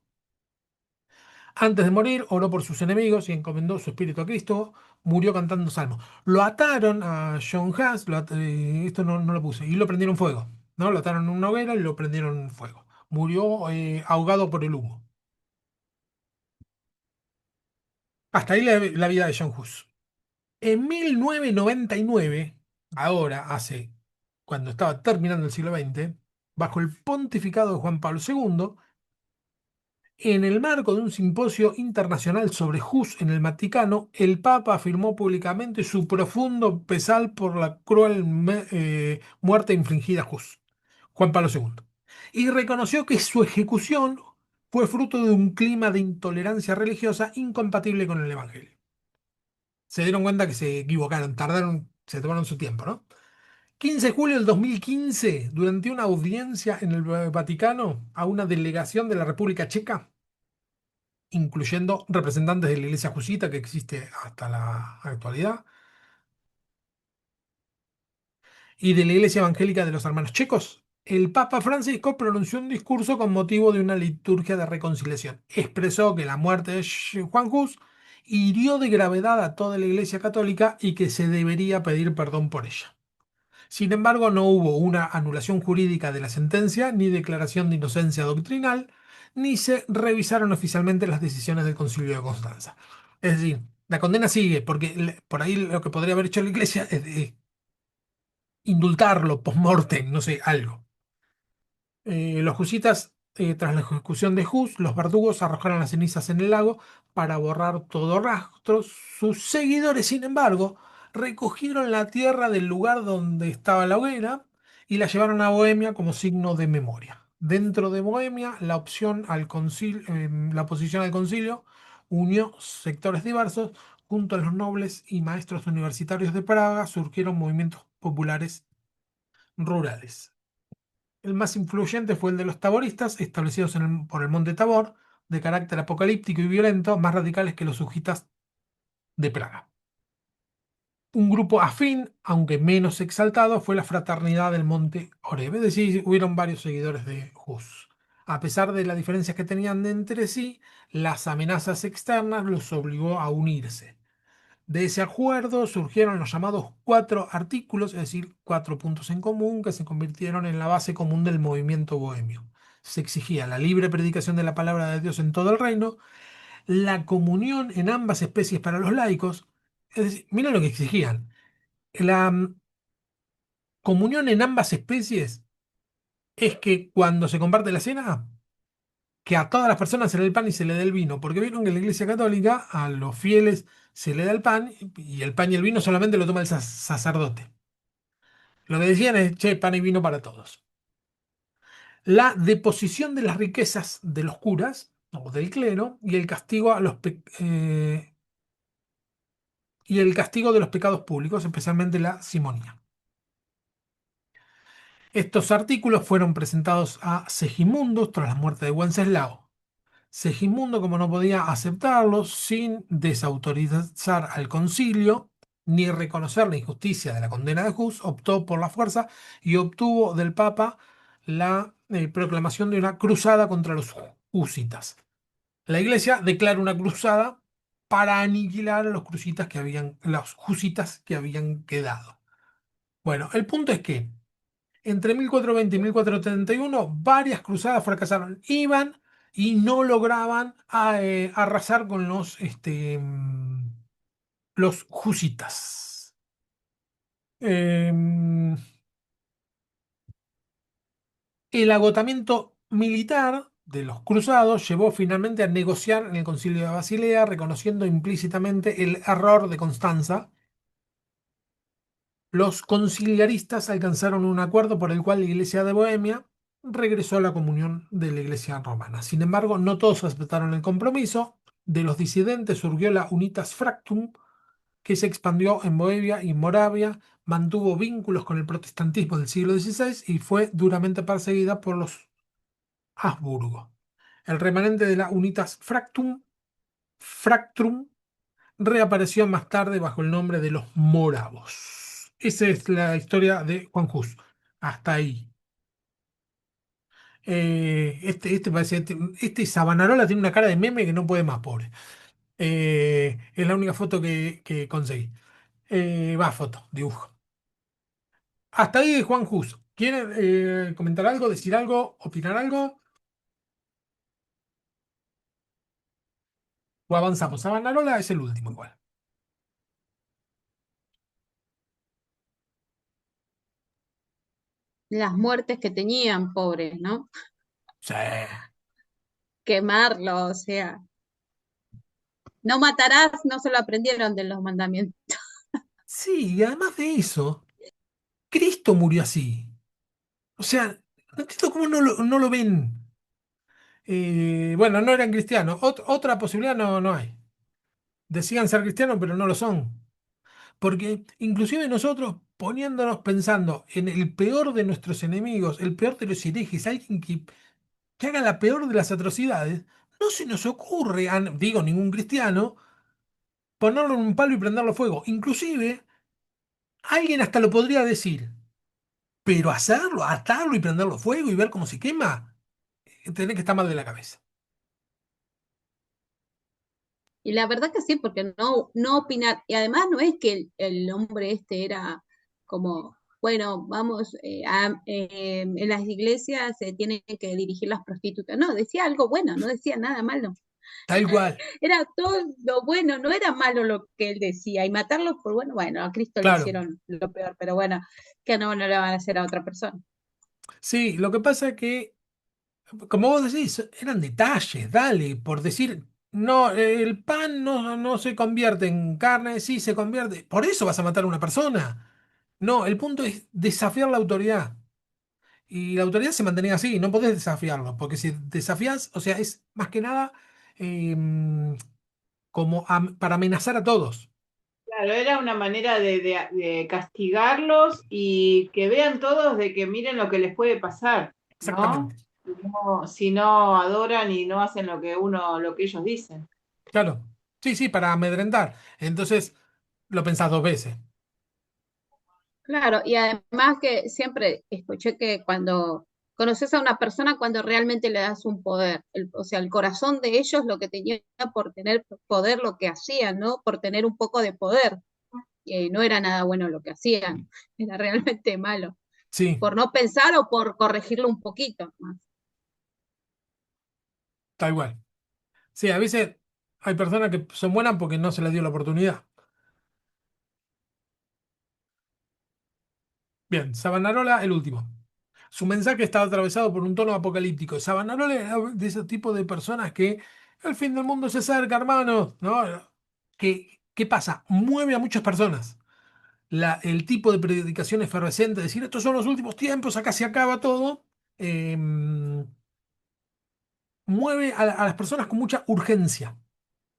Speaker 1: Antes de morir, oró por sus enemigos y encomendó su espíritu a Cristo. Murió cantando salmos. Lo ataron a John Huss, esto no lo puse, y lo prendieron fuego. ¿No? Lo ataron en una hoguera y lo prendieron fuego. Murió ahogado por el humo. Hasta ahí la vida de John Hus. En 1999, ahora cuando estaba terminando el siglo XX, bajo el pontificado de Juan Pablo II, en el marco de un simposio internacional sobre Hus en el Vaticano, el Papa afirmó públicamente su profundo pesar por la cruel muerte infligida a Hus, Juan Pablo II, y reconoció que su ejecución fue fruto de un clima de intolerancia religiosa incompatible con el Evangelio. Se dieron cuenta que se equivocaron, se tomaron su tiempo, ¿no? 15 de julio del 2015, durante una audiencia en el Vaticano a una delegación de la República Checa, incluyendo representantes de la Iglesia Jusita que existe hasta la actualidad, y de la Iglesia Evangélica de los Hermanos Checos, el Papa Francisco pronunció un discurso con motivo de una liturgia de reconciliación. Expresó que la muerte de Juan Hus hirió de gravedad a toda la Iglesia Católica y que se debería pedir perdón por ella. Sin embargo, no hubo una anulación jurídica de la sentencia, ni declaración de inocencia doctrinal, ni se revisaron oficialmente las decisiones del Concilio de Constanza. Es decir, la condena sigue, porque por ahí lo que podría haber hecho la Iglesia es indultarlo post-mortem, no sé, algo. Los husitas, tras la ejecución de Hus, los verdugos arrojaron las cenizas en el lago para borrar todo rastro. Sus seguidores, sin embargo, recogieron la tierra del lugar donde estaba la hoguera y la llevaron a Bohemia como signo de memoria. Dentro de Bohemia, la oposición al concilio unió sectores diversos. Junto a los nobles y maestros universitarios de Praga surgieron movimientos populares rurales. El más influyente fue el de los taboristas, establecidos por el monte Tabor, de carácter apocalíptico y violento, más radicales que los hujitas de Praga. Un grupo afín, aunque menos exaltado, fue la fraternidad del monte Oreb, es decir, hubieron varios seguidores de Hus. A pesar de las diferencias que tenían entre sí, las amenazas externas los obligó a unirse. De ese acuerdo surgieron los llamados cuatro artículos, es decir, cuatro puntos en común que se convirtieron en la base común del movimiento bohemio. Se exigía la libre predicación de la palabra de Dios en todo el reino, la comunión en ambas especies para los laicos, es decir, miren lo que exigían, la comunión en ambas especies es que cuando se comparte la cena, que a todas las personas se le dé el pan y se le dé el vino, porque vieron que en la Iglesia Católica a los fieles se le da el pan y el pan y el vino solamente lo toma el sacerdote. Lo que decían es, che, pan y vino para todos. La deposición de las riquezas de los curas o del clero y el castigo y el castigo de los pecados públicos, especialmente la simonía. Estos artículos fueron presentados a Segismundo tras la muerte de Wenceslao. Segismundo, como no podía aceptarlos sin desautorizar al concilio ni reconocer la injusticia de la condena de Hus, optó por la fuerza y obtuvo del Papa la proclamación de una cruzada contra los husitas. La Iglesia declara una cruzada para aniquilar a los husitas que habían quedado. Bueno, el punto es que entre 1420 y 1431, varias cruzadas fracasaron. Iban y no lograban arrasar con los husitas. Em, el agotamiento militar de los cruzados llevó finalmente a negociar en el Concilio de Basilea, reconociendo implícitamente el error de Constanza. Los conciliaristas alcanzaron un acuerdo por el cual la Iglesia de Bohemia regresó a la comunión de la Iglesia romana. Sin embargo, no todos aceptaron el compromiso. De los disidentes surgió la Unitas Fractum, que se expandió en Bohemia y Moravia, mantuvo vínculos con el protestantismo del siglo XVI y fue duramente perseguida por los Habsburgo. El remanente de la Unitas Fractum reapareció más tarde bajo el nombre de los moravos. Esa es la historia de Juan Hus. Hasta ahí. Este Savonarola tiene una cara de meme que no puede más, pobre. Es la única foto que conseguí. Foto, dibujo. Hasta ahí de Juan Hus. ¿Quieren comentar algo, decir algo, opinar algo? O avanzamos. Savonarola es el último igual.
Speaker 2: Las muertes que tenían, pobres, ¿no?
Speaker 1: Sí.
Speaker 2: Quemarlo, o sea, no matarás, no se lo aprendieron de los mandamientos.
Speaker 1: Sí, y además de eso, Cristo murió así. O sea, no entiendo cómo no lo ven. Bueno, no eran cristianos. Otra posibilidad no hay. Decían ser cristianos, pero no lo son. Porque inclusive nosotros poniéndonos pensando en el peor de nuestros enemigos, el peor de los herejes, alguien que haga la peor de las atrocidades, no se nos ocurre, digo, ningún cristiano, ponerlo en un palo y prenderlo fuego. Inclusive, alguien hasta lo podría decir, pero hacerlo, atarlo y prenderlo fuego y ver cómo se quema, tenés que estar mal de la cabeza.
Speaker 2: Y la verdad que sí, porque no opinar, y además no es que el hombre este era como bueno, vamos, en las iglesias se tienen que dirigir las prostitutas. No, decía algo bueno, no decía nada malo.
Speaker 1: Tal cual,
Speaker 2: Era todo lo bueno, no era malo lo que él decía. Y matarlo por bueno, bueno, a Cristo le
Speaker 1: claro.
Speaker 2: hicieron lo peor, pero bueno, que no, no le van a hacer a otra persona.
Speaker 1: Sí, lo que pasa es que, como vos decís, eran detalles, dale, por decir, no, el pan no se convierte en carne, sí se convierte. Por eso vas a matar a una persona. No, el punto es desafiar la autoridad. Y la autoridad se mantenía así, no podés desafiarlo, porque si desafías, o sea, es más que nada como para amenazar a todos.
Speaker 3: Claro, era una manera de castigarlos y que vean todos de que miren lo que les puede pasar, ¿no?
Speaker 1: Exactamente.
Speaker 3: Si no adoran y no hacen lo que ellos dicen.
Speaker 1: Claro. Sí, sí, para amedrentar. Entonces, lo pensás dos veces.
Speaker 2: Claro, y además que siempre escuché que cuando conoces a una persona, cuando realmente le das un poder, o sea, el corazón de ellos lo que tenía por tener poder, lo que hacían, ¿no? Por tener un poco de poder. No era nada bueno lo que hacían, era realmente malo,
Speaker 1: Sí,
Speaker 2: por no pensar o por corregirlo un poquito más.
Speaker 1: tal cual. Sí, a veces hay personas que son buenas porque no se les dio la oportunidad. Bien, Savonarola, el último. Su mensaje estaba atravesado por un tono apocalíptico. Savonarola era de ese tipo de personas que el fin del mundo se acerca, hermano, ¿no? ¿Qué pasa? Mueve a muchas personas. El tipo de predicación efervescente, decir estos son los últimos tiempos, acá se acaba todo, eh, mueve a las personas con mucha urgencia.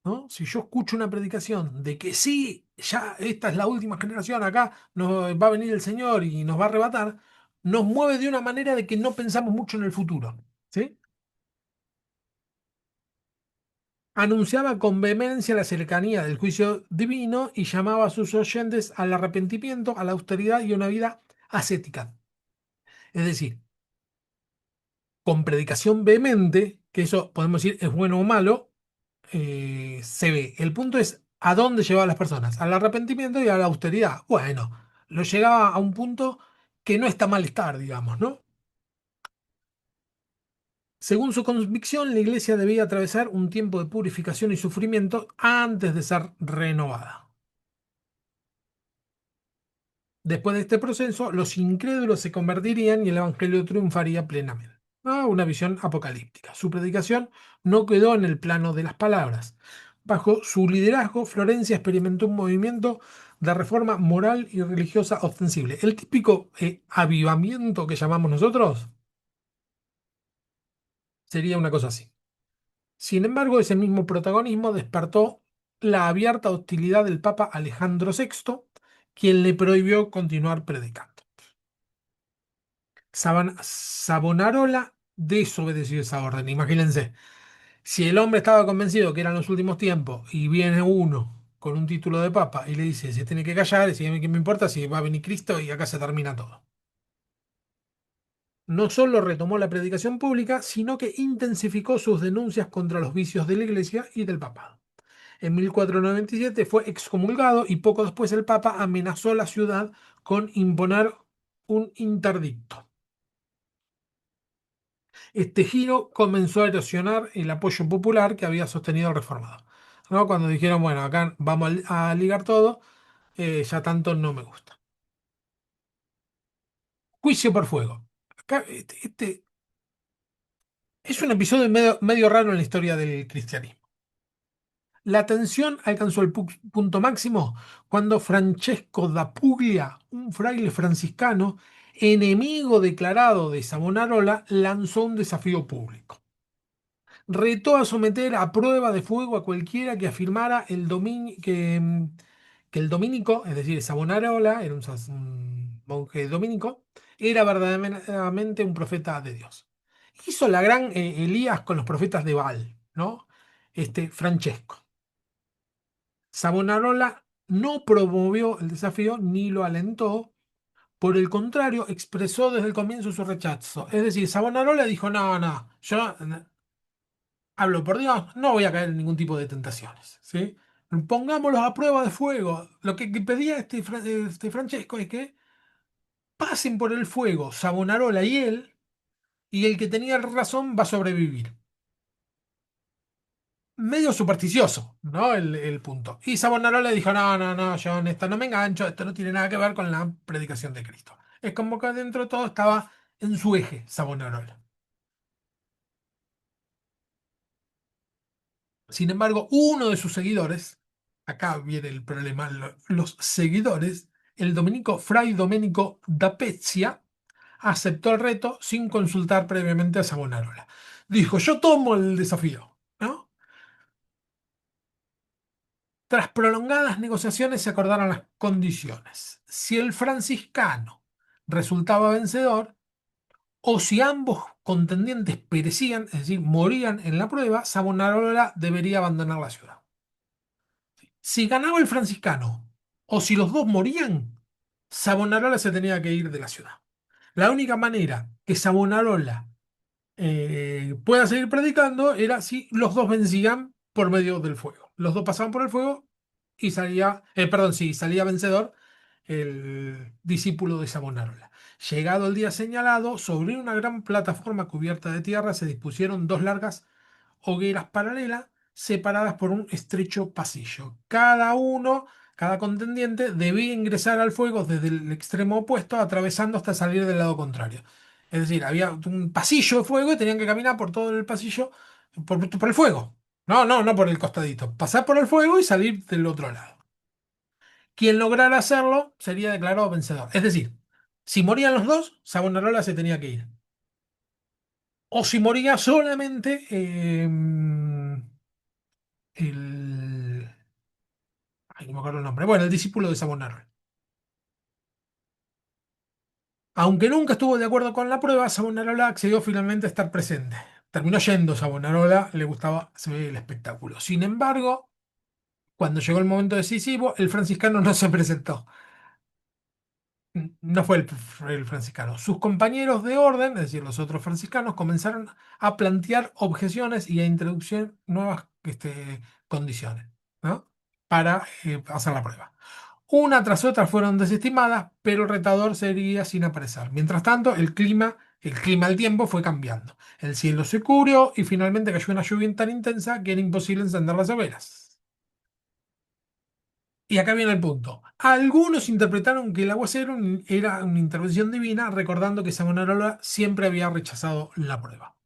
Speaker 1: ¿No? Si yo escucho una predicación de que sí, ya esta es la última generación, acá nos va a venir el Señor y nos va a arrebatar, nos mueve de una manera de que no pensamos mucho en el futuro. ¿Sí? Anunciaba con vehemencia la cercanía del juicio divino y llamaba a sus oyentes al arrepentimiento, a la austeridad y a una vida ascética. Es decir, con predicación vehemente, que eso podemos decir es bueno o malo, se ve. El punto es a dónde llevaba a las personas, al arrepentimiento y a la austeridad. Bueno, lo llegaba a un punto que no está mal estar, digamos, ¿no? Según su convicción, la iglesia debía atravesar un tiempo de purificación y sufrimiento antes de ser renovada. Después de este proceso, los incrédulos se convertirían y el evangelio triunfaría plenamente. Una visión apocalíptica. Su predicación no quedó en el plano de las palabras. Bajo su liderazgo, Florencia experimentó un movimiento de reforma moral y religiosa ostensible. El típico avivamiento que llamamos nosotros sería una cosa así. Sin embargo, ese mismo protagonismo despertó la abierta hostilidad del Papa Alejandro VI, quien le prohibió continuar predicando. Savonarola desobedeció esa orden. Imagínense, si el hombre estaba convencido que eran los últimos tiempos y viene uno con un título de papa y le dice, se tiene que callar, y dice, a mí qué me importa si va a venir Cristo y acá se termina todo. No solo retomó la predicación pública, sino que intensificó sus denuncias contra los vicios de la iglesia y del papado. En 1497 fue excomulgado y poco después el papa amenazó la ciudad con imponer un interdicto. Este giro comenzó a erosionar el apoyo popular que había sostenido el reformador. ¿No? Cuando dijeron, bueno, acá vamos a ligar todo, ya tanto no me gusta. Juicio por fuego. Acá, es un episodio medio raro en la historia del cristianismo. La tensión alcanzó el punto máximo cuando Francesco da Puglia, un fraile franciscano, enemigo declarado de Savonarola, lanzó un desafío público. Retó a someter a prueba de fuego a cualquiera que afirmara que el dominico, es decir, Savonarola, era un monje dominico, era verdaderamente un profeta de Dios. Hizo la gran Elías con los profetas de Baal, ¿no? Francesco. Savonarola no promovió el desafío ni lo alentó, por el contrario, expresó desde el comienzo su rechazo. Es decir, Savonarola dijo, no, no, yo hablo por Dios, no voy a caer en ningún tipo de tentaciones, ¿sí? Pongámoslos a prueba de fuego. Lo que pedía este Francesco es que pasen por el fuego Savonarola y él, y el que tenía razón va a sobrevivir. Medio supersticioso, ¿no? El punto. Y Savonarola dijo, no, no, no, yo en esto no me engancho, esto no tiene nada que ver con la predicación de Cristo. Es como que dentro de todo estaba en su eje Savonarola. Sin embargo, uno de sus seguidores, acá viene el problema, los seguidores, el dominico Fray Domenico da Pezia, aceptó el reto sin consultar previamente a Savonarola. Dijo, yo tomo el desafío, ¿no? Tras prolongadas negociaciones se acordaron las condiciones. Si el franciscano resultaba vencedor, o si ambos contendientes perecían, es decir, morían en la prueba, Savonarola debería abandonar la ciudad. Si ganaba el franciscano o si los dos morían, Savonarola se tenía que ir de la ciudad. La única manera que Savonarola pueda seguir predicando era si los dos vencían por medio del fuego. Los dos pasaban por el fuego y salía, perdón, sí, salía vencedor el discípulo de Savonarola. Llegado el día señalado, sobre una gran plataforma cubierta de tierra se dispusieron dos largas hogueras paralelas separadas por un estrecho pasillo. Cada contendiente debía ingresar al fuego desde el extremo opuesto, atravesando hasta salir del lado contrario. Es decir, había un pasillo de fuego y tenían que caminar por todo el pasillo por el fuego. No, no, no por el costadito. Pasar por el fuego y salir del otro lado. Quien lograra hacerlo sería declarado vencedor. Es decir, si morían los dos, Savonarola se tenía que ir. O si moría solamente el... Ay, no me acuerdo el nombre. Bueno, el discípulo de Savonarola. Aunque nunca estuvo de acuerdo con la prueba, Savonarola accedió finalmente a estar presente. Terminó yendo Savonarola, le gustaba se ve el espectáculo. Sin embargo, cuando llegó el momento decisivo, el franciscano no se presentó. No fue el franciscano. Sus compañeros de orden, es decir, los otros franciscanos, comenzaron a plantear objeciones y a introducir nuevas condiciones, ¿no? Para hacer la prueba. Una tras otra fueron desestimadas, pero el retador seguía sin aparecer. Mientras tanto, el clima del tiempo fue cambiando. El cielo se cubrió y finalmente cayó una lluvia tan intensa que era imposible encender las hogueras. Y acá viene el punto. Algunos interpretaron que el aguacero era una intervención divina, recordando que Savonarola siempre había rechazado la prueba.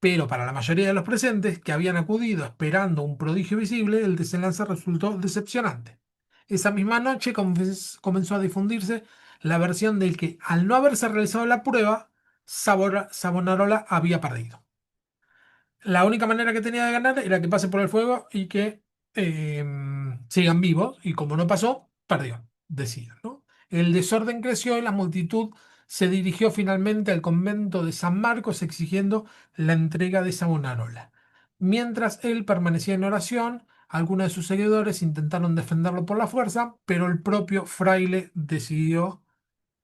Speaker 1: Pero para la mayoría de los presentes, que habían acudido esperando un prodigio visible, el desenlace resultó decepcionante. Esa misma noche comenzó a difundirse la versión del que, al no haberse realizado la prueba, Savonarola había perdido. La única manera que tenía de ganar era que pase por el fuego y que eh, sigan vivos. Y como no pasó, perdió, decía, ¿no? El desorden creció y la multitud se dirigió finalmente al convento de San Marcos exigiendo la entrega de Savonarola. Mientras él permanecía en oración, algunos de sus seguidores intentaron defenderlo por la fuerza, pero el propio fraile decidió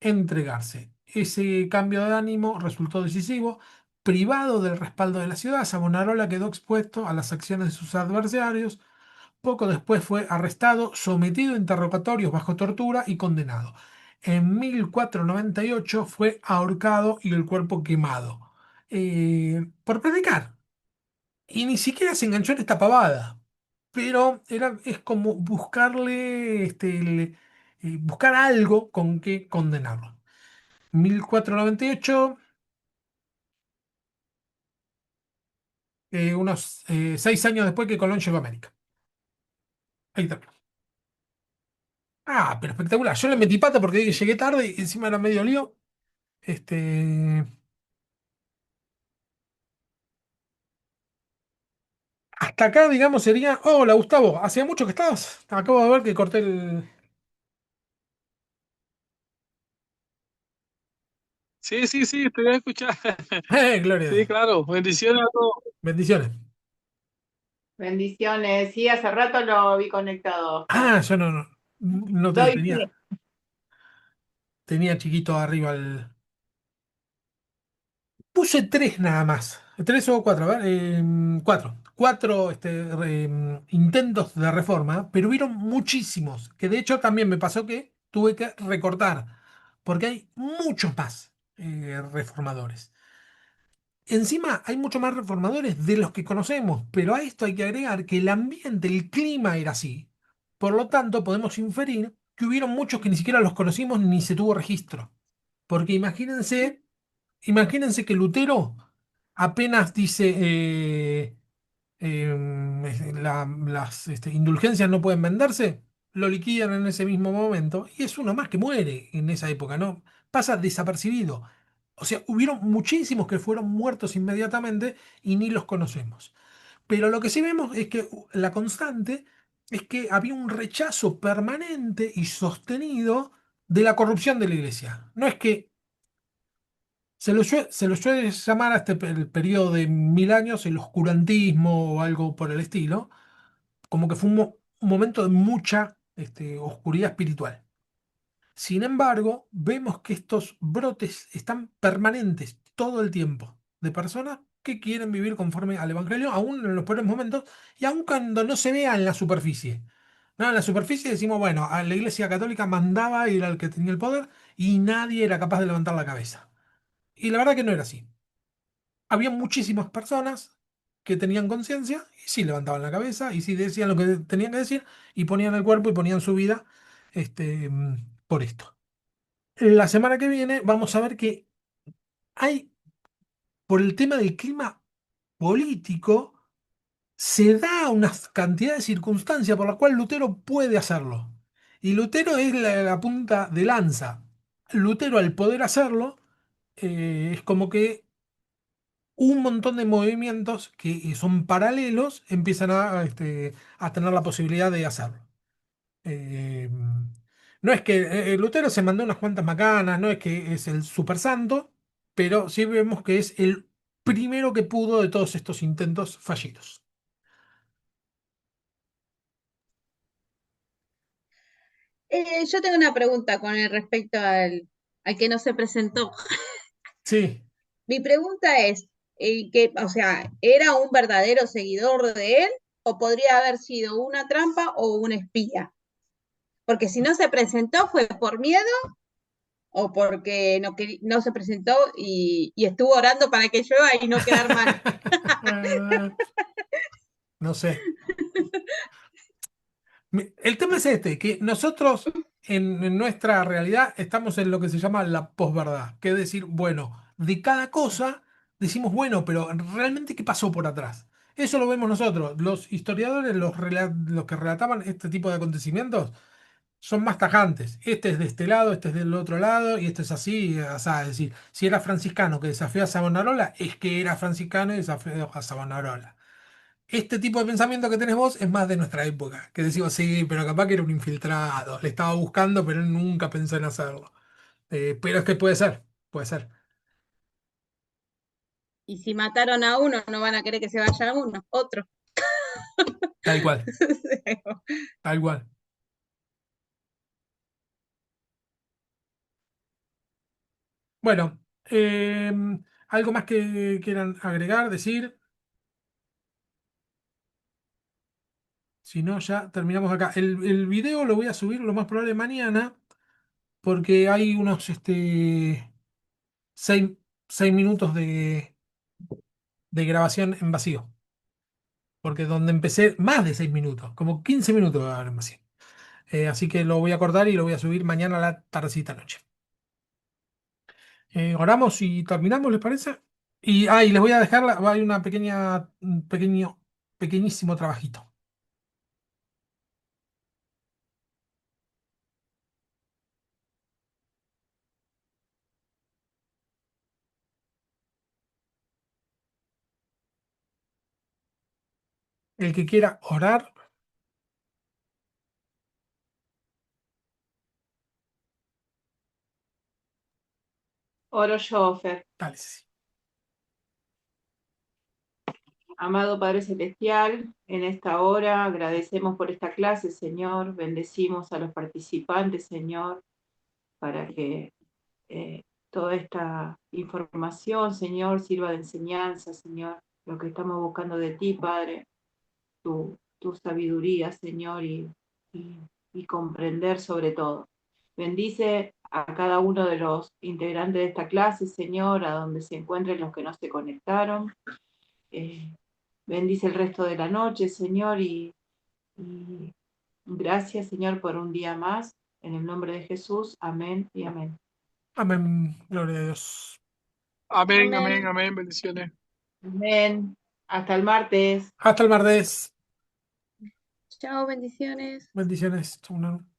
Speaker 1: entregarse. Ese cambio de ánimo resultó decisivo. Privado del respaldo de la ciudad, Savonarola quedó expuesto a las acciones de sus adversarios. Poco después fue arrestado, sometido a interrogatorios bajo tortura y condenado. En 1498 fue ahorcado y el cuerpo quemado por predicar. Y ni siquiera se enganchó en esta pavada. Pero es como buscarle, buscar algo con que condenarlo. 1498, unos 6 años después que Colón llegó a América. Ahí está. Ah, pero espectacular. Yo le metí pata porque llegué tarde y encima era medio lío. Este, hasta acá, digamos, sería. Hola, Gustavo. ¿Hacía mucho que estabas? Acabo de ver que corté el.
Speaker 4: Sí, sí, sí, te voy a escuchar.
Speaker 1: Gloria a
Speaker 4: Sí,
Speaker 1: Dios.
Speaker 4: claro. Bendiciones a todos.
Speaker 1: Bendiciones.
Speaker 3: Bendiciones. Sí, hace rato lo vi conectado, Oscar.
Speaker 1: Ah, yo no te
Speaker 3: Doy
Speaker 1: tenía.
Speaker 3: fe.
Speaker 1: Tenía chiquito arriba el. Puse tres nada más. Tres o cuatro, a ver. Cuatro. Cuatro intentos de reforma, pero hubieron muchísimos. Que de hecho también me pasó que tuve que recortar. porque hay muchos más reformadores. Encima hay muchos más reformadores de los que conocemos, pero a esto hay que agregar que el ambiente, el clima era así. Por lo tanto, podemos inferir que hubieron muchos que ni siquiera los conocimos ni se tuvo registro. Porque imagínense que Lutero apenas dice las indulgencias no pueden venderse, lo liquidan en ese mismo momento y es uno más que muere en esa época, ¿no? Pasa desapercibido. O sea, hubieron muchísimos que fueron muertos inmediatamente y ni los conocemos. Pero lo que sí vemos es que la constante es que había un rechazo permanente y sostenido de la corrupción de la iglesia. No es que se lo suele llamar a el periodo de 1000 años el oscurantismo o algo por el estilo, como que fue un momento de mucha oscuridad espiritual. Sin embargo, vemos que estos brotes están permanentes todo el tiempo de personas que quieren vivir conforme al Evangelio, aún en los peores momentos y aun cuando no se vea en la superficie. No, en la superficie decimos, bueno, a la Iglesia Católica mandaba y era el que tenía el poder y nadie era capaz de levantar la cabeza. Y la verdad que no era así. Había muchísimas personas que tenían conciencia y sí levantaban la cabeza y sí decían lo que tenían que decir y ponían el cuerpo y ponían su vida por esto. La semana que viene vamos a ver que hay, por el tema del clima político, se da una cantidad de circunstancias por la cual Lutero puede hacerlo. Y Lutero es la punta de lanza. Lutero, al poder hacerlo, es como que un montón de movimientos que son paralelos empiezan a tener la posibilidad de hacerlo. Eh, no es que Lutero se mandó unas cuantas macanas, no es que es el super santo, pero sí vemos que es el primero que pudo de todos estos intentos fallidos.
Speaker 2: Yo tengo una pregunta con el respecto al que no se presentó.
Speaker 1: Sí,
Speaker 2: Mi pregunta es, o sea, ¿era un verdadero seguidor de él o podría haber sido una trampa o un espía? Porque si no se presentó fue por miedo o porque no se presentó y estuvo orando para que llueva y no quedar mal.
Speaker 1: no sé. El tema es que nosotros en nuestra realidad estamos en lo que se llama la posverdad, que es decir, bueno, de cada cosa decimos, bueno, pero realmente ¿qué pasó por atrás? Eso lo vemos nosotros. Los historiadores, los que relataban este tipo de acontecimientos, son más tajantes. Este es de este lado, este es del otro lado, y este es así, o sea, es decir, si era franciscano que desafió a Savonarola, es que era franciscano y desafió a Savonarola. Este tipo de pensamiento que tenés vos es más de nuestra época, que decimos, sí, pero capaz que era un infiltrado, le estaba buscando, pero él nunca pensó en hacerlo. Pero es que puede ser, puede ser,
Speaker 2: Y si mataron a uno, no van a querer que se vaya uno, otro.
Speaker 1: tal cual, tal cual. Bueno, algo más que quieran agregar, decir, si no, ya terminamos acá. El video lo voy a subir lo más probable mañana, porque hay unos 6 minutos de grabación en vacío. Porque donde empecé, más de 6 minutos, como 15 minutos va a haber en vacío. Así que lo voy a cortar y lo voy a subir mañana a la tardecita noche. Oramos y terminamos, ¿les parece? Y les voy a dejar, hay una un pequeñísimo trabajito. El que quiera orar,
Speaker 3: Oro yo, Fer.
Speaker 1: dale, sí.
Speaker 3: Amado Padre Celestial, en esta hora agradecemos por esta clase, Señor. Bendecimos a los participantes, Señor, para que toda esta información, Señor, sirva de enseñanza, Señor. Lo que estamos buscando de ti, Padre, tu sabiduría, Señor, y comprender sobre todo. Bendice a cada uno de los integrantes de esta clase, Señor, a donde se encuentren los que no se conectaron. Bendice el resto de la noche, Señor, y gracias, Señor, por un día más. En el nombre de Jesús, amén y amén.
Speaker 1: Amén. Gloria a Dios.
Speaker 4: Amén, amén,
Speaker 2: Amén.
Speaker 4: amén. Bendiciones.
Speaker 3: Amén. Hasta el martes.
Speaker 1: Hasta el martes.
Speaker 2: Chao, bendiciones.
Speaker 1: Bendiciones. Chau, Nanu.